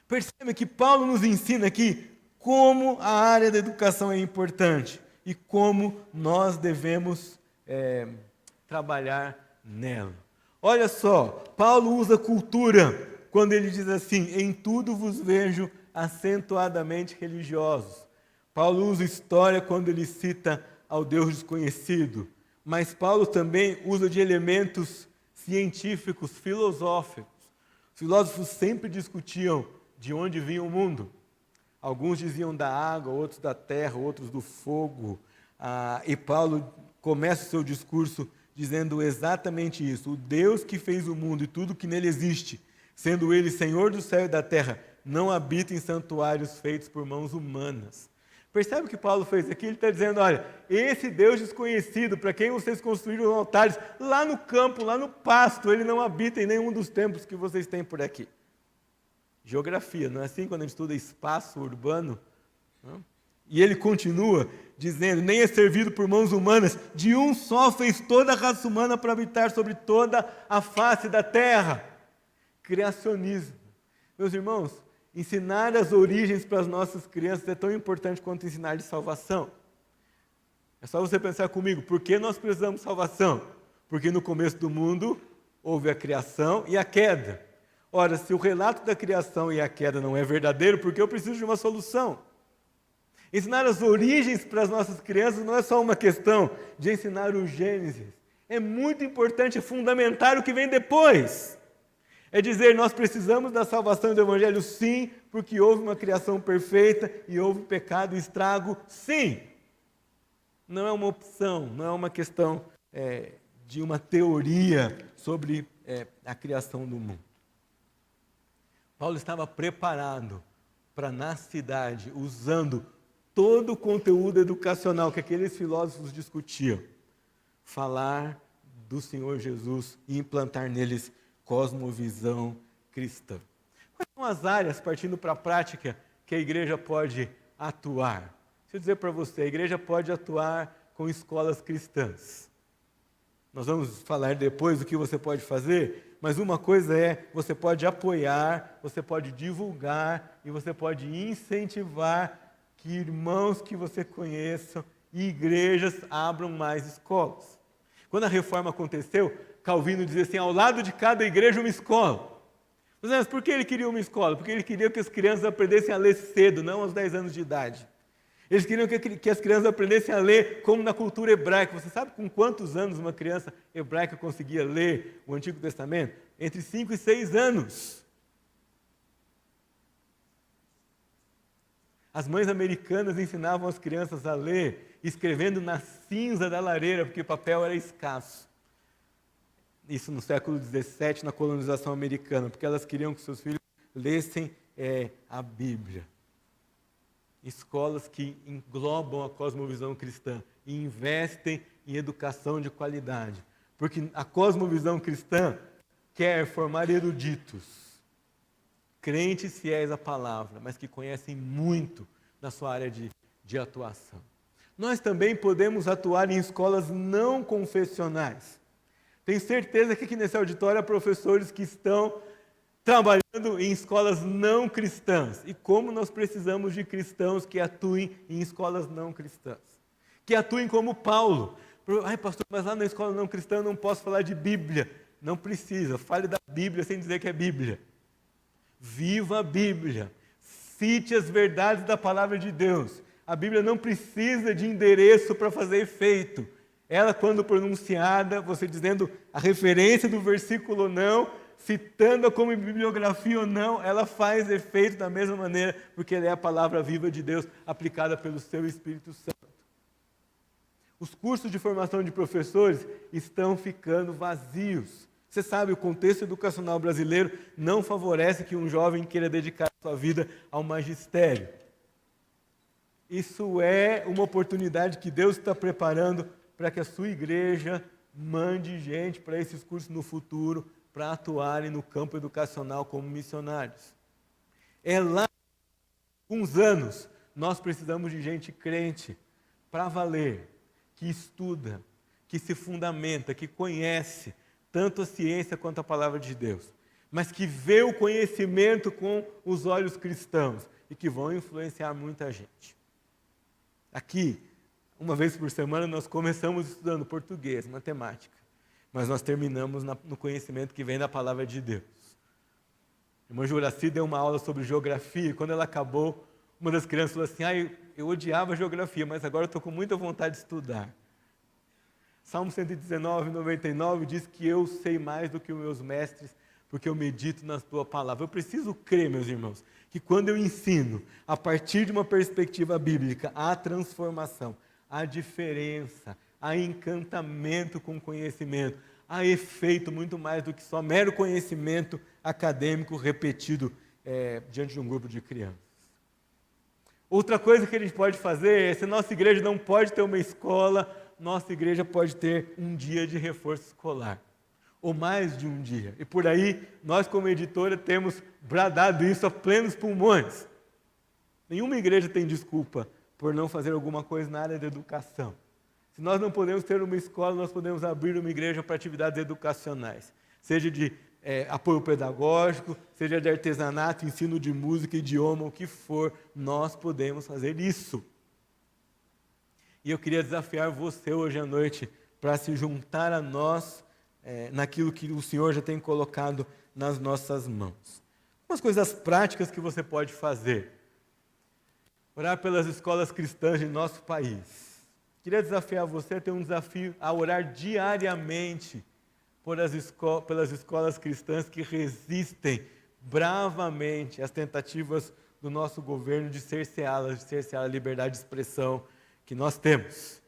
Percebe que Paulo nos ensina aqui como a área da educação é importante e como nós devemos trabalhar nela. Olha só, Paulo usa cultura quando ele diz assim, em tudo vos vejo acentuadamente religiosos. Paulo usa história quando ele cita ao Deus desconhecido, mas Paulo também usa de elementos científicos, filosóficos. Os filósofos sempre discutiam de onde vinha o mundo. Alguns diziam da água, outros da terra, outros do fogo. E Paulo começa o seu discurso dizendo exatamente isso. O Deus que fez o mundo e tudo que nele existe, sendo ele Senhor do céu e da terra, não habita em santuários feitos por mãos humanas. Percebe o que Paulo fez aqui? Ele está dizendo, olha, esse Deus desconhecido, para quem vocês construíram altares, lá no campo, lá no pasto, ele não habita em nenhum dos templos que vocês têm por aqui. Geografia, não é assim quando a gente estuda espaço urbano? Não? E ele continua dizendo, nem é servido por mãos humanas, de um só fez toda a raça humana para habitar sobre toda a face da terra. Criacionismo. Meus irmãos, ensinar as origens para as nossas crianças é tão importante quanto ensinar de salvação. É só você pensar comigo, por que nós precisamos de salvação? Porque no começo do mundo houve a criação e a queda. Ora, se o relato da criação e a queda não é verdadeiro, porque eu preciso de uma solução. Ensinar as origens para as nossas crianças não é só uma questão de ensinar o Gênesis. É muito importante, é fundamental o que vem depois. É dizer, nós precisamos da salvação do Evangelho, sim, porque houve uma criação perfeita e houve pecado e estrago, sim. Não é uma opção, não é uma questão de uma teoria sobre a criação do mundo. Paulo estava preparado para, na cidade, usando todo o conteúdo educacional que aqueles filósofos discutiam, falar do Senhor Jesus e implantar neles cosmovisão cristã. Quais são as áreas, partindo para a prática, que a igreja pode atuar? Deixa eu dizer para você, a igreja pode atuar com escolas cristãs. Nós vamos falar depois do que você pode fazer, mas uma coisa é, você pode apoiar, você pode divulgar e você pode incentivar que irmãos que você conheça e igrejas abram mais escolas. Quando a reforma aconteceu, Calvino dizia assim, ao lado de cada igreja uma escola. Mas por que ele queria uma escola? Porque ele queria que as crianças aprendessem a ler cedo, não aos 10 anos de idade. Eles queriam que as crianças aprendessem a ler como na cultura hebraica. Você sabe com quantos anos uma criança hebraica conseguia ler o Antigo Testamento? Entre 5 e 6 anos. As mães americanas ensinavam as crianças a ler, escrevendo na cinza da lareira, porque o papel era escasso. Isso no século XVII, na colonização americana, porque elas queriam que seus filhos lessem a Bíblia. Escolas que englobam a cosmovisão cristã e investem em educação de qualidade. Porque a cosmovisão cristã quer formar eruditos, crentes fiéis à palavra, mas que conhecem muito na sua área de atuação. Nós também podemos atuar em escolas não confessionais. Tenho certeza que aqui nesse auditório há professores que estão trabalhando em escolas não cristãs. E como nós precisamos de cristãos que atuem em escolas não cristãs. Que atuem como Paulo. Ai, pastor, mas lá na escola não cristã eu não posso falar de Bíblia. Não precisa, fale da Bíblia sem dizer que é Bíblia. Viva a Bíblia. Cite as verdades da palavra de Deus. A Bíblia não precisa de endereço para fazer efeito. Ela, quando pronunciada, você dizendo a referência do versículo ou não, citando-a como bibliografia ou não, ela faz efeito da mesma maneira, porque ela é a palavra viva de Deus aplicada pelo seu Espírito Santo. Os cursos de formação de professores estão ficando vazios. Você sabe, o contexto educacional brasileiro não favorece que um jovem queira dedicar sua vida ao magistério. Isso é uma oportunidade que Deus está preparando para que a sua igreja mande gente para esses cursos no futuro, para atuarem no campo educacional como missionários. É lá, com uns anos, nós precisamos de gente crente, para valer, que estuda, que se fundamenta, que conhece tanto a ciência quanto a palavra de Deus, mas que vê o conhecimento com os olhos cristãos e que vão influenciar muita gente. Aqui, uma vez por semana, nós começamos estudando português, matemática, mas nós terminamos no conhecimento que vem da palavra de Deus. A irmã Juraci deu uma aula sobre geografia e quando ela acabou, uma das crianças falou assim, eu odiava geografia, mas agora eu estou com muita vontade de estudar. Salmo 119, 99 diz que eu sei mais do que os meus mestres, porque eu medito na tua palavra. Eu preciso crer, meus irmãos, que quando eu ensino, a partir de uma perspectiva bíblica, há transformação, há diferença, há encantamento com conhecimento, há efeito muito mais do que só mero conhecimento acadêmico repetido diante de um grupo de crianças. Outra coisa que a gente pode fazer é, se nossa igreja não pode ter uma escola, nossa igreja pode ter um dia de reforço escolar, ou mais de um dia. E por aí, nós como editora temos bradado isso a plenos pulmões. Nenhuma igreja tem desculpa por não fazer alguma coisa na área da educação. Se nós não podemos ter uma escola, nós podemos abrir uma igreja para atividades educacionais, seja de apoio pedagógico, seja de artesanato, ensino de música, idioma, o que for, nós podemos fazer isso. E eu queria desafiar você hoje à noite para se juntar a nós naquilo que o Senhor já tem colocado nas nossas mãos. Umas coisas práticas que você pode fazer. Orar pelas escolas cristãs de nosso país. Queria desafiar você a ter um desafio a orar diariamente pelas escolas cristãs que resistem bravamente às tentativas do nosso governo de cerceá-las, de cercear a liberdade de expressão que nós temos.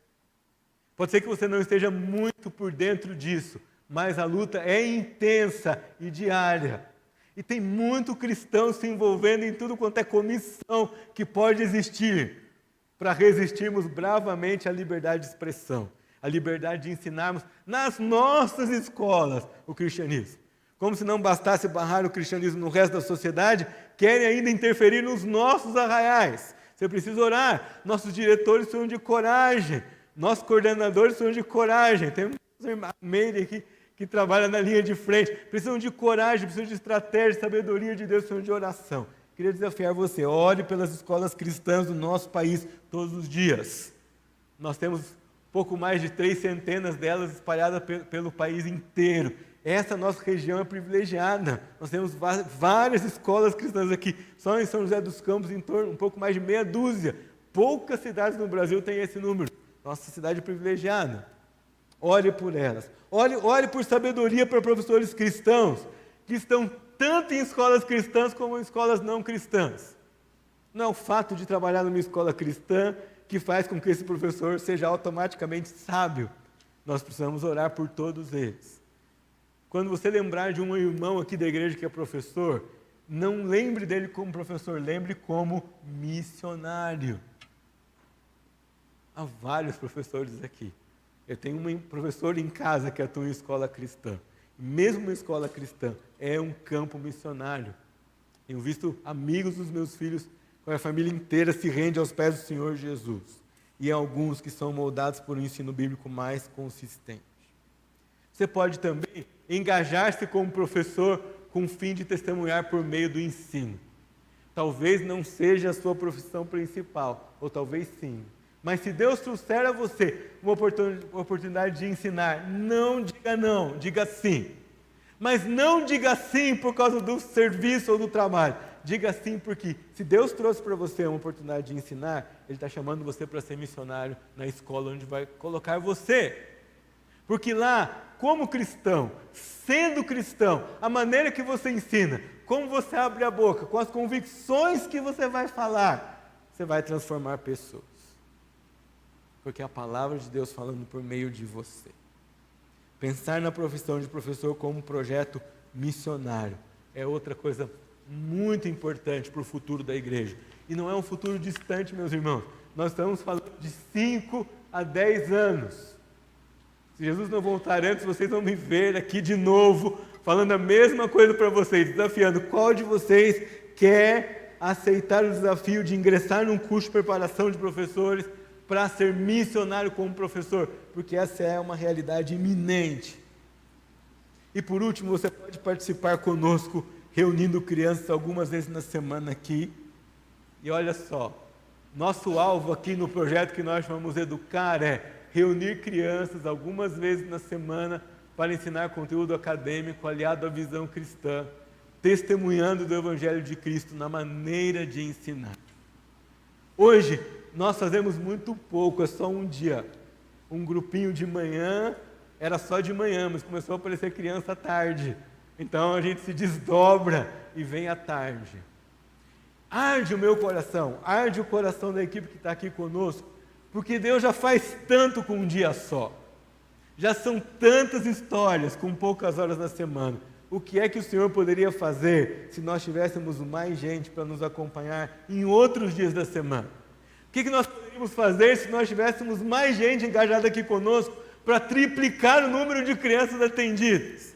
Pode ser que você não esteja muito por dentro disso, mas a luta é intensa e diária. E tem muito cristão se envolvendo em tudo quanto é comissão que pode existir para resistirmos bravamente à liberdade de expressão, à liberdade de ensinarmos nas nossas escolas o cristianismo. Como se não bastasse barrar o cristianismo no resto da sociedade, querem ainda interferir nos nossos arraiais. Você precisa orar. Nossos diretores são de coragem. Nossos coordenadores são de coragem. Tem um irmão aqui que trabalha na linha de frente. Precisam de coragem, precisam de estratégia, sabedoria de Deus, precisam de oração. Queria desafiar você, ore pelas escolas cristãs do nosso país todos os dias. Nós temos pouco mais de 300 delas espalhadas pelo país inteiro. Essa nossa região é privilegiada. Nós temos várias escolas cristãs aqui. Só em São José dos Campos, em torno, um pouco mais de meia dúzia. Poucas cidades no Brasil têm esse número. Nossa cidade é privilegiada. Ore por elas. Ore por sabedoria para professores cristãos que estão tanto em escolas cristãs como em escolas não cristãs. Não é o fato de trabalhar numa escola cristã que faz com que esse professor seja automaticamente sábio. Nós precisamos orar por todos eles. Quando você lembrar de um irmão aqui da igreja que é professor, não lembre dele como professor, lembre como missionário. Há vários professores aqui. Eu tenho um professor em casa que atua em escola cristã. Mesmo uma escola cristã é um campo missionário. Tenho visto amigos dos meus filhos, com a família inteira se rende aos pés do Senhor Jesus. E alguns que são moldados por um ensino bíblico mais consistente. Você pode também engajar-se como professor com o fim de testemunhar por meio do ensino. Talvez não seja a sua profissão principal, ou talvez sim. Mas se Deus trouxer a você uma oportunidade de ensinar, não diga não, diga sim. Mas não diga sim por causa do serviço ou do trabalho. Diga sim porque se Deus trouxe para você uma oportunidade de ensinar, Ele está chamando você para ser missionário na escola onde vai colocar você. Porque lá, como cristão, sendo cristão, a maneira que você ensina, como você abre a boca, com as convicções que você vai falar, você vai transformar pessoas. Porque é a palavra de Deus falando por meio de você. Pensar na profissão de professor como um projeto missionário é outra coisa muito importante para o futuro da igreja. E não é um futuro distante, meus irmãos. Nós estamos falando de 5 a 10 anos. Se Jesus não voltar antes, vocês vão me ver aqui de novo, falando a mesma coisa para vocês, desafiando qual de vocês quer aceitar o desafio de ingressar num curso de preparação de professores para ser missionário como professor, porque essa é uma realidade iminente. E por último, você pode participar conosco, reunindo crianças algumas vezes na semana aqui. E olha só, nosso alvo aqui no projeto que nós vamos educar é reunir crianças algumas vezes na semana para ensinar conteúdo acadêmico aliado à visão cristã, testemunhando do Evangelho de Cristo na maneira de ensinar. Hoje, nós fazemos muito pouco, é só um dia. Um grupinho de manhã, era só de manhã, mas começou a aparecer criança à tarde. Então a gente se desdobra e vem à tarde. Arde o meu coração, arde o coração da equipe que está aqui conosco, porque Deus já faz tanto com um dia só. Já são tantas histórias com poucas horas na semana. O que é que o Senhor poderia fazer se nós tivéssemos mais gente para nos acompanhar em outros dias da semana? O que nós poderíamos fazer se nós tivéssemos mais gente engajada aqui conosco para triplicar o número de crianças atendidas?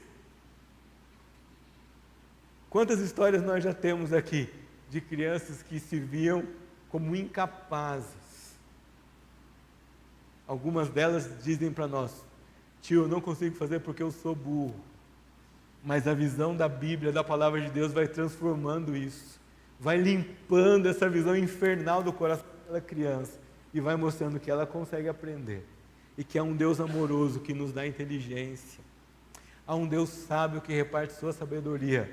Quantas histórias nós já temos aqui de crianças que se viam como incapazes? Algumas delas dizem para nós: tio, eu não consigo fazer porque eu sou burro. Mas a visão da Bíblia, da palavra de Deus, vai transformando isso. Vai limpando essa visão infernal do coração daquela criança. E vai mostrando que ela consegue aprender. E que é um Deus amoroso que nos dá inteligência. a um Deus sábio que reparte sua sabedoria.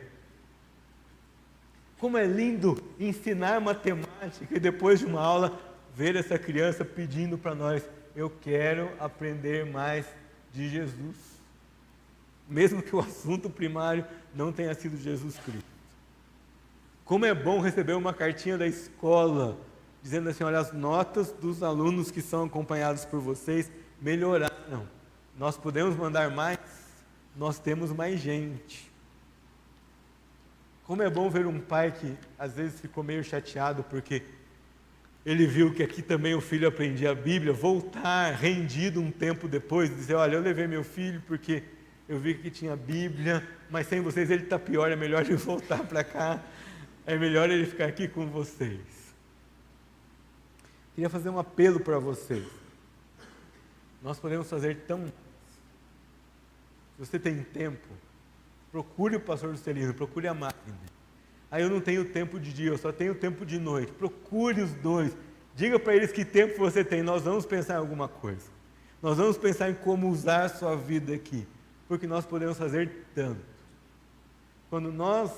Como é lindo ensinar matemática e depois de uma aula ver essa criança pedindo para nós: eu quero aprender mais de Jesus. Mesmo que o assunto primário não tenha sido Jesus Cristo. Como é bom receber uma cartinha da escola dizendo assim: olha, as notas dos alunos que são acompanhados por vocês melhoraram. Nós podemos mandar mais, nós temos mais gente. Como é bom ver um pai que às vezes ficou meio chateado porque ele viu que aqui também o filho aprendia a Bíblia, voltar rendido um tempo depois e dizer: olha, eu levei meu filho porque eu vi que tinha Bíblia, mas sem vocês ele está pior, é melhor ele voltar para cá, é melhor ele ficar aqui com vocês. Queria fazer um apelo para vocês. Nós podemos fazer tão mais. Se você tem tempo, procure o pastor Juscelino, procure a Magna. Aí eu não tenho tempo de dia, eu só tenho tempo de noite. Procure os dois. Diga para eles que tempo você tem. Nós vamos pensar em alguma coisa. Nós vamos pensar em como usar a sua vida aqui. Porque nós podemos fazer tanto. Quando nós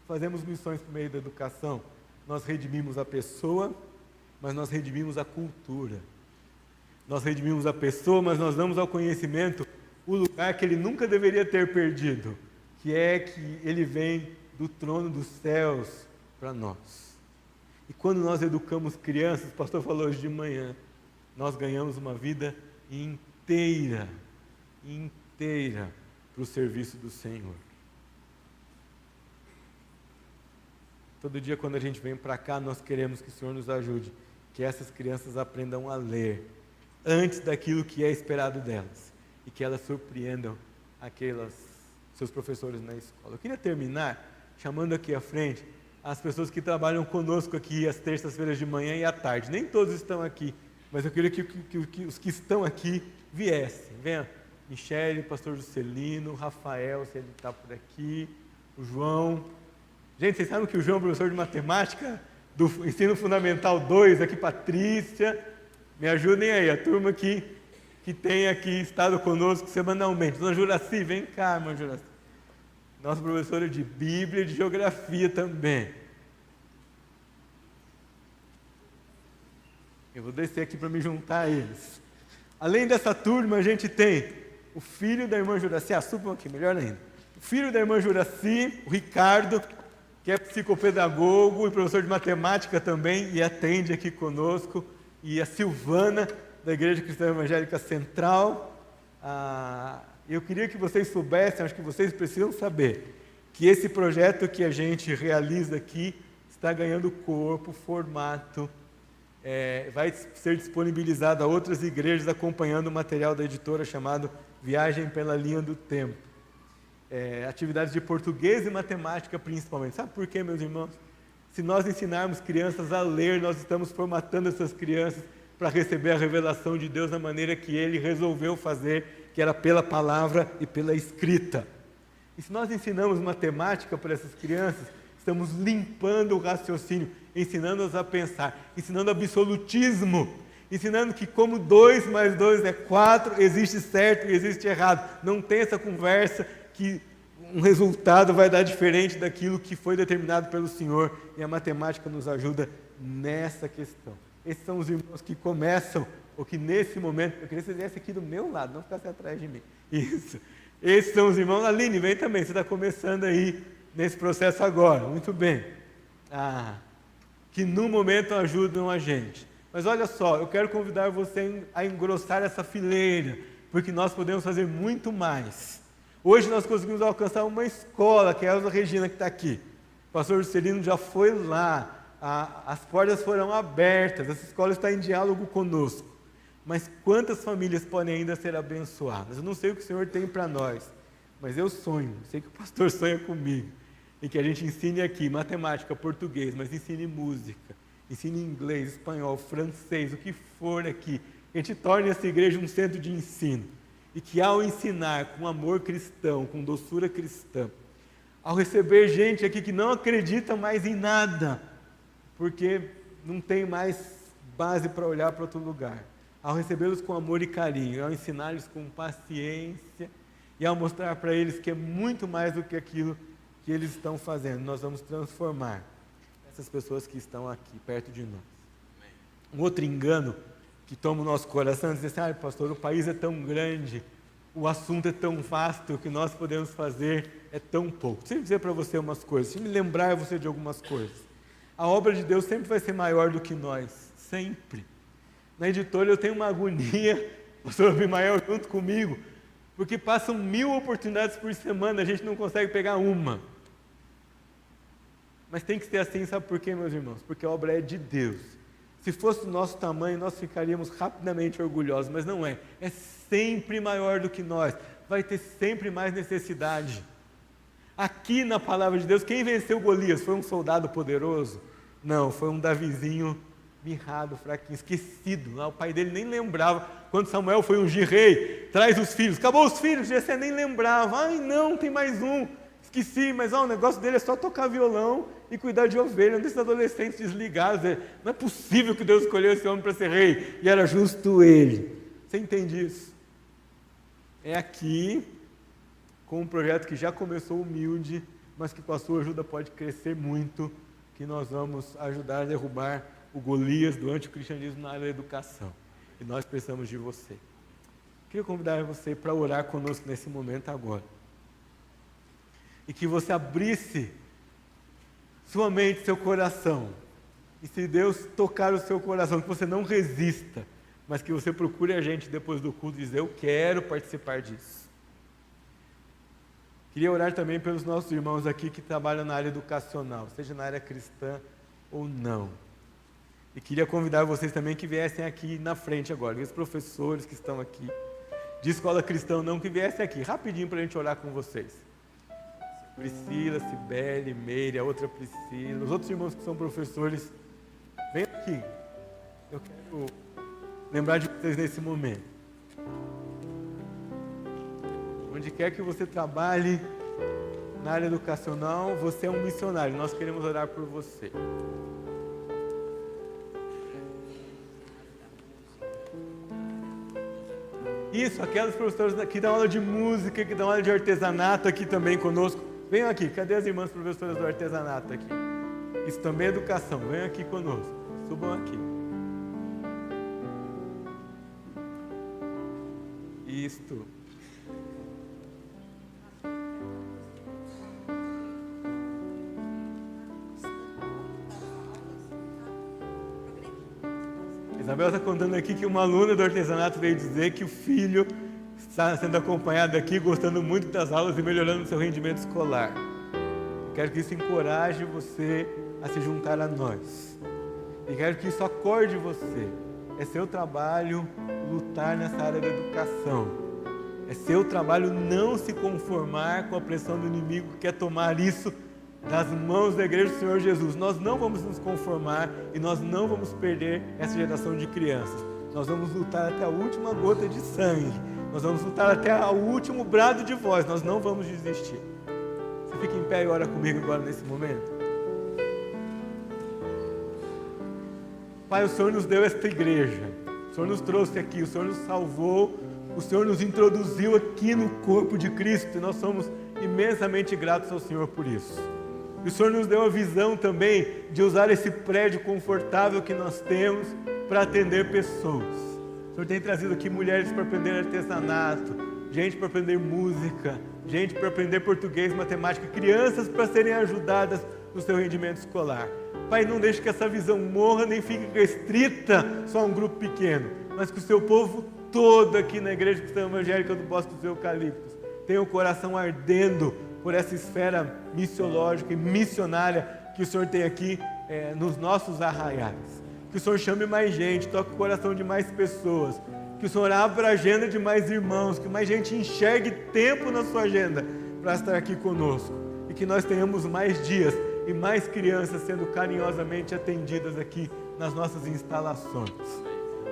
fazemos missões por meio da educação, nós redimimos a pessoa, mas nós redimimos a cultura. Nós redimimos a pessoa, mas nós damos ao conhecimento o lugar que ele nunca deveria ter perdido, que é que ele vem do trono dos céus para nós. E quando nós educamos crianças, o pastor falou hoje de manhã, nós ganhamos uma vida inteira para o serviço do Senhor. Todo dia quando a gente vem para cá, nós queremos que o Senhor nos ajude, que essas crianças aprendam a ler, antes daquilo que é esperado delas, e que elas surpreendam seus professores na escola. Eu queria terminar chamando aqui à frente as pessoas que trabalham conosco aqui às terças-feiras de manhã e à tarde. Nem todos estão aqui, mas eu queria que os que estão aqui viessem. Venha, Michele, o pastor Juscelino, o Rafael, se ele está por aqui, o João. Gente, vocês sabem que o João é professor de matemática do Ensino Fundamental 2, aqui Patrícia. Me ajudem aí, a turma que tem aqui estado conosco semanalmente. Dona Juraci, vem cá, irmã Juraci. Nossa professora de Bíblia e de Geografia também. Eu vou descer aqui para me juntar a eles. Além dessa turma, a gente tem o filho da irmã Juraci, subam aqui, melhor ainda. O filho da irmã Juraci, o Ricardo, que é psicopedagogo e professor de matemática também, e atende aqui conosco, e a Silvana, da Igreja Cristã Evangélica Central. Eu queria que vocês soubessem, acho que vocês precisam saber, que esse projeto que a gente realiza aqui está ganhando corpo, formato, vai ser disponibilizado a outras igrejas acompanhando o material da editora chamado Viagem pela Linha do Tempo. Atividades de português e matemática principalmente. Sabe por quê, meus irmãos? Se nós ensinarmos crianças a ler, nós estamos formatando essas crianças para receber a revelação de Deus da maneira que Ele resolveu fazer, que era pela palavra e pela escrita. E se nós ensinamos matemática para essas crianças, estamos limpando o raciocínio, ensinando-as a pensar, ensinando absolutismo, ensinando que como 2 mais 2 é 4, existe certo e existe errado. Não tem essa conversa que um resultado vai dar diferente daquilo que foi determinado pelo Senhor, e a matemática nos ajuda nessa questão. Esses são os irmãos que começam, ou que nesse momento, eu queria que vocês viessem aqui do meu lado, não ficassem atrás de mim. Isso. Esses são os irmãos. Aline, vem também, você está começando aí nesse processo agora, muito bem. Que no momento ajudam a gente. Mas olha só, eu quero convidar você a engrossar essa fileira, porque nós podemos fazer muito mais. Hoje nós conseguimos alcançar uma escola, que é a Elza Regina, que está aqui. O pastor Juscelino já foi lá, as portas foram abertas, essa escola está em diálogo conosco. Mas quantas famílias podem ainda ser abençoadas? Eu não sei o que o Senhor tem para nós, mas eu sonho, sei que o pastor sonha comigo, em que a gente ensine aqui matemática, português, mas ensine música, ensine inglês, espanhol, francês, o que for aqui. Que a gente torne essa igreja um centro de ensino. E que ao ensinar com amor cristão, com doçura cristã, ao receber gente aqui que não acredita mais em nada, porque não tem mais base para olhar para outro lugar, ao recebê-los com amor e carinho, ao ensinar-lhes com paciência E ao mostrar para eles que é muito mais do que aquilo que eles estão fazendo, nós vamos transformar essas pessoas que estão aqui perto de nós. Um outro engano que toma o nosso coração é dizer assim: pastor, o país é tão grande, o assunto é tão vasto, o que nós podemos fazer é tão pouco. Deixa eu dizer para você umas coisas, deixa eu me lembrar você de algumas coisas. A obra de Deus sempre vai ser maior do que nós, sempre. Na editora eu tenho uma agonia, o pastor Abimael junto comigo, porque passam 1000 oportunidades por semana, a gente não consegue pegar uma. Mas tem que ser assim, sabe por quê, meus irmãos? Porque a obra é de Deus. Se fosse do nosso tamanho, nós ficaríamos rapidamente orgulhosos, mas não é. É sempre maior do que nós. Vai ter sempre mais necessidade. Aqui na palavra de Deus, quem venceu Golias? Foi um soldado poderoso? Não, foi um Davizinho mirrado, fraquinho, esquecido. O pai dele nem lembrava. Quando Samuel foi ungir rei, traz os filhos. Acabou os filhos, Jessé nem lembrava. Ai não, tem mais um. Esqueci, mas o negócio dele é só tocar violão e cuidar de ovelha, um desses adolescentes desligados. Não é possível que Deus escolheu esse homem para ser rei, e era justo ele. Você entende isso? É aqui, com um projeto que já começou humilde, mas que com a sua ajuda pode crescer muito, que nós vamos ajudar a derrubar o Golias do anticristianismo na área da educação. E nós precisamos de você. Queria convidar você para orar conosco nesse momento agora. E que você abrisse sua mente, seu coração. E se Deus tocar o seu coração, que você não resista, mas que você procure a gente depois do culto e dizer: eu quero participar disso. Queria orar também pelos nossos irmãos aqui que trabalham na área educacional, seja na área cristã ou não. E queria convidar vocês também que viessem aqui na frente agora, os professores que estão aqui, de escola cristã não, que viessem aqui, rapidinho para a gente orar com vocês. Priscila, Cibele, Meire, a outra Priscila, os outros irmãos que são professores, vem aqui. Eu quero lembrar de vocês nesse momento. Onde quer que você trabalhe na área educacional, você é um missionário, nós queremos orar por você. Isso, aquelas professoras que dão aula de música, que dão aula de artesanato aqui também conosco. Venham aqui, cadê as irmãs professoras do artesanato aqui? Isso também é educação, venham aqui conosco, subam aqui. Isto. Isabel está contando aqui que uma aluna do artesanato veio dizer que o filho está sendo acompanhado aqui, gostando muito das aulas e melhorando o seu rendimento escolar. Quero que isso encoraje você a se juntar a nós. E quero que isso acorde você. É seu trabalho lutar nessa área da educação. É seu trabalho não se conformar com a pressão do inimigo que quer tomar isso das mãos da igreja do Senhor Jesus. Nós não vamos nos conformar e nós não vamos perder essa geração de crianças. Nós vamos lutar até a última gota de sangue. Nós vamos lutar até o último brado de voz. Nós não vamos desistir. Você fica em pé e ora comigo agora nesse momento. Pai, o Senhor nos deu esta igreja. O Senhor nos trouxe aqui. O Senhor nos salvou. O Senhor nos introduziu aqui no corpo de Cristo. E nós somos imensamente gratos ao Senhor por isso. E o Senhor nos deu a visão também de usar esse prédio confortável que nós temos para atender pessoas. O Senhor tem trazido aqui mulheres para aprender artesanato, gente para aprender música, gente para aprender português, matemática, crianças para serem ajudadas no seu rendimento escolar. Pai, não deixe que essa visão morra nem fique restrita só a um grupo pequeno, mas que o seu povo todo aqui na Igreja Cristã Evangélica do Bosque dos Eucaliptos tenha o coração ardendo por essa esfera missiológica e missionária que o Senhor tem aqui nos nossos arraiais. Que o Senhor chame mais gente, toque o coração de mais pessoas, que o Senhor abra a agenda de mais irmãos, que mais gente enxergue tempo na sua agenda para estar aqui conosco, e que nós tenhamos mais dias e mais crianças sendo carinhosamente atendidas aqui nas nossas instalações.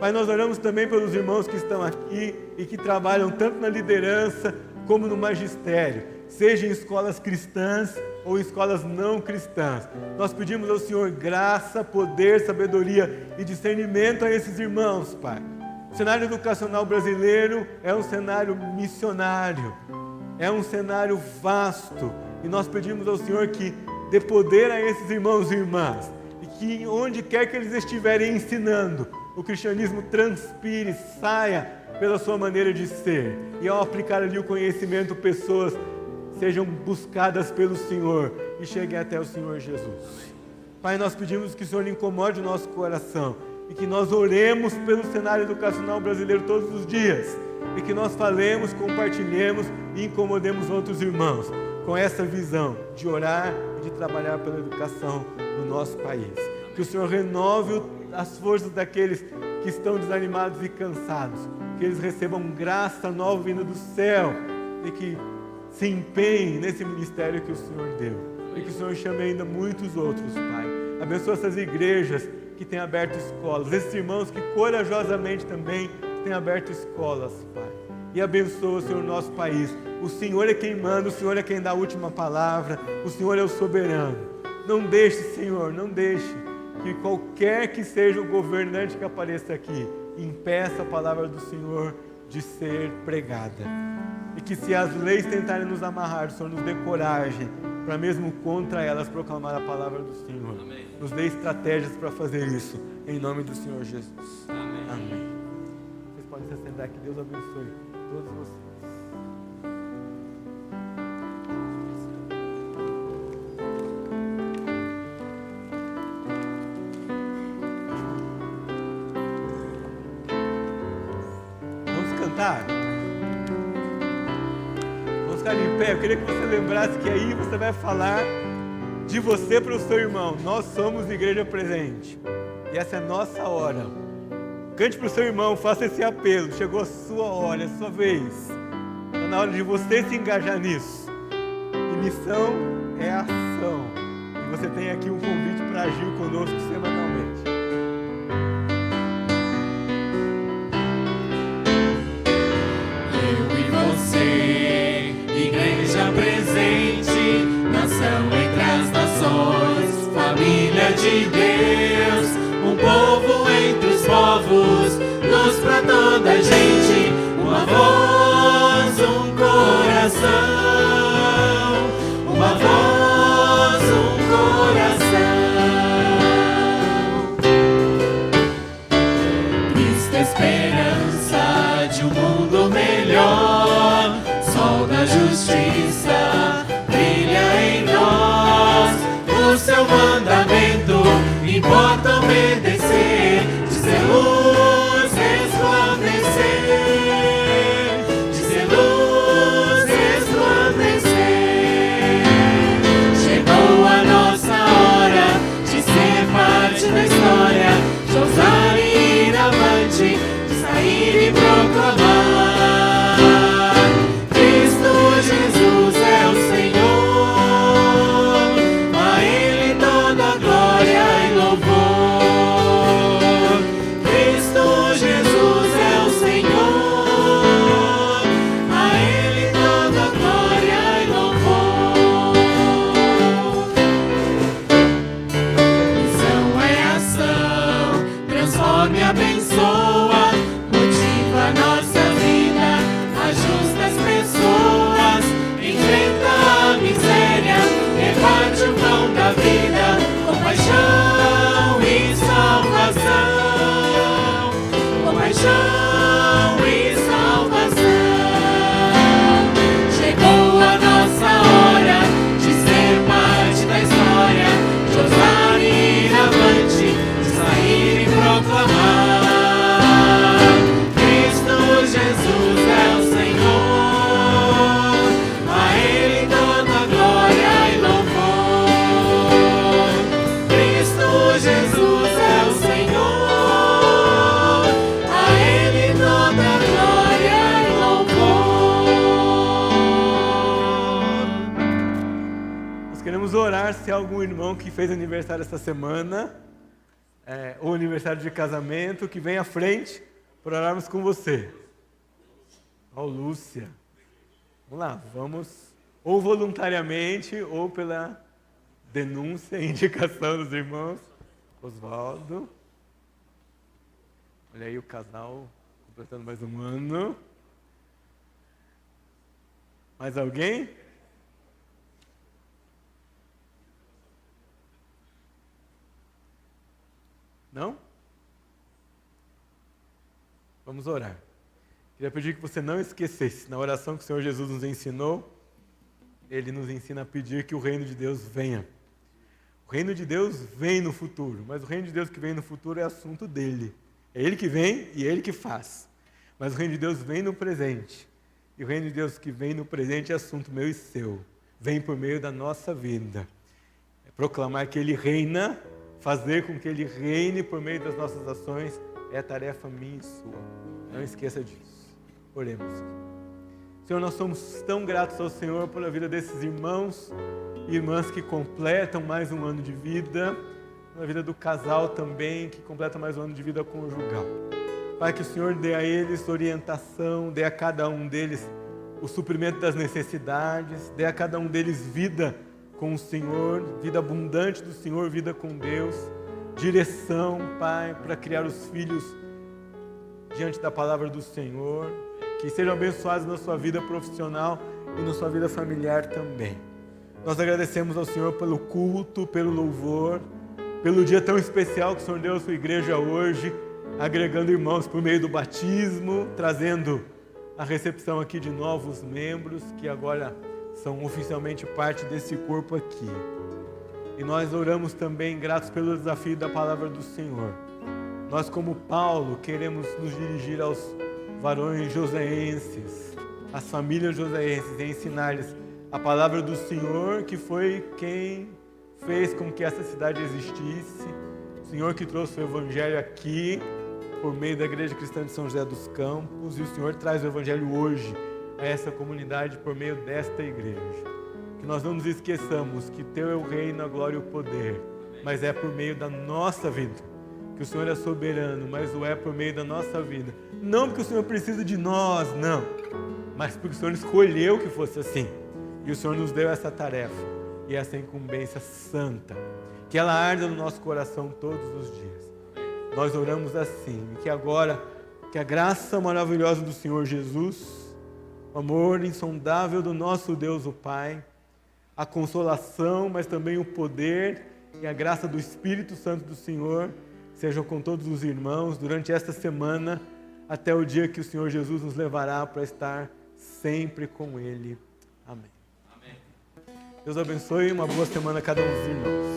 Pai, nós oramos também pelos irmãos que estão aqui e que trabalham tanto na liderança como no magistério, seja em escolas cristãs ou em escolas não cristãs. Nós pedimos ao Senhor graça, poder, sabedoria e discernimento a esses irmãos, Pai. O cenário educacional brasileiro é um cenário missionário. É um cenário vasto e nós pedimos ao Senhor que dê poder a esses irmãos e irmãs e que onde quer que eles estiverem ensinando, o cristianismo transpire, saia pela sua maneira de ser e ao aplicar ali o conhecimento, pessoas sejam buscadas pelo Senhor e cheguem até o Senhor Jesus. Pai, nós pedimos que o Senhor incomode o nosso coração e que nós oremos pelo cenário educacional brasileiro todos os dias e que nós falemos, compartilhemos e incomodemos outros irmãos com essa visão de orar e de trabalhar pela educação no nosso país. Que o Senhor renove as forças daqueles que estão desanimados e cansados, que eles recebam graça nova vinda do céu e que se empenhem nesse ministério que o Senhor deu e que o Senhor chame ainda muitos outros, Pai. Abençoa essas igrejas que têm aberto escolas, esses irmãos que corajosamente também têm aberto escolas, Pai. E abençoa, Senhor, o nosso país. O Senhor é quem manda, o Senhor é quem dá a última palavra, o Senhor é o soberano. Não deixe, Senhor, não deixe que qualquer que seja o governante que apareça aqui impeça a palavra do Senhor de ser pregada. E que se as leis tentarem nos amarrar, o Senhor nos dê coragem para mesmo contra elas proclamar a palavra do Senhor. Amém. Nos dê estratégias para fazer isso, em nome do Senhor Jesus. Amém. Amém. Vocês podem se assentar, que Deus abençoe todos vocês. Vamos cantar? Ficar em pé, eu queria que você lembrasse que aí você vai falar de você para o seu irmão. Nós somos Igreja Presente e essa é a nossa hora. Cante para o seu irmão, faça esse apelo. Chegou a sua hora, a sua vez. Está na hora de você se engajar nisso. E missão é ação. E você tem aqui um convite para agir conosco semanalmente. Eu e você, Igreja Presente, nação entre as nações, família de Deus, um povo entre os povos, luz pra toda a gente, uma voz, um coração, uma voz, um coração. Cristo é esperança de um mundo melhor, sol da justiça brilha em nós, o seu mandamento importa obedecer, dizer luz, resplandecer, dizer luz, resplandecer. Chegou a nossa hora de ser parte da história, de ousar e ir avante, de sair e proclamar. Jesus é o Senhor, a Ele toda glória e louvor. Cristo Jesus é o Senhor, a Ele toda glória e louvor. Missão é ação, transforma e abençoa, motiva a nossa vida, ajusta as pessoas, enfrenta a miséria, reparte o pão da vida, compaixão e salvação, compaixão e salvação. Chegou a nossa hora de ser parte da história, de ousar e ir avante, de sair e proclamar. Cristo Jesus é o Senhor, a Ele toda glória e louvor. Cristo Jesus é o Senhor, a Ele toda glória e louvor. Nós queremos orar se há algum irmão que fez aniversário essa semana, ou aniversário de casamento, que vem à frente para orarmos com você. Ó, Lúcia. Vamos lá, vamos ou voluntariamente ou pela denúncia e indicação dos irmãos. Oswaldo. Olha aí o casal completando mais um ano. Mais alguém? Não? Vamos orar. Queria pedir que você não esquecesse, na oração que o Senhor Jesus nos ensinou, Ele nos ensina a pedir que o reino de Deus venha. O reino de Deus vem no futuro, mas o reino de Deus que vem no futuro é assunto dele. É Ele que vem e é Ele que faz. Mas o reino de Deus vem no presente. E o reino de Deus que vem no presente é assunto meu e seu. Vem por meio da nossa vida. É proclamar que Ele reina, fazer com que Ele reine por meio das nossas ações, é tarefa minha e sua. Não esqueça disso. Oremos. Senhor, nós somos tão gratos ao Senhor pela vida desses irmãos e irmãs que completam mais um ano de vida, pela vida do casal também, que completa mais um ano de vida conjugal. Pai, que o Senhor dê a eles orientação, dê a cada um deles o suprimento das necessidades, dê a cada um deles vida com o Senhor, vida abundante do Senhor, vida com Deus, direção, Pai, para criar os filhos diante da palavra do Senhor, que sejam abençoados na sua vida profissional e na sua vida familiar também. Nós agradecemos ao Senhor pelo culto, pelo louvor, pelo dia tão especial que o Senhor deu à sua igreja hoje, agregando irmãos por meio do batismo, trazendo a recepção aqui de novos membros que agora são oficialmente parte desse corpo aqui. E nós oramos também gratos pelo desafio da palavra do Senhor. Nós, como Paulo, queremos nos dirigir aos varões joséenses, às famílias joséenses, e ensinar-lhes a palavra do Senhor, que foi quem fez com que essa cidade existisse, o Senhor que trouxe o Evangelho aqui, por meio da Igreja Cristã de São José dos Campos, e o Senhor traz o Evangelho hoje a essa comunidade por meio desta igreja. Que nós não nos esqueçamos que Teu é o reino, a glória e o poder, mas é por meio da nossa vida. Que o Senhor é soberano, mas o é por meio da nossa vida. Não porque o Senhor precisa de nós, não, mas porque o Senhor escolheu que fosse assim. E o Senhor nos deu essa tarefa e essa incumbência santa. Que ela arda no nosso coração todos os dias. Nós oramos assim, que agora, que a graça maravilhosa do Senhor Jesus, o amor insondável do nosso Deus o Pai, a consolação, mas também o poder e a graça do Espírito Santo do Senhor, sejam com todos os irmãos durante esta semana, até o dia que o Senhor Jesus nos levará para estar sempre com Ele. Amém. Deus abençoe, uma boa semana a cada um dos irmãos.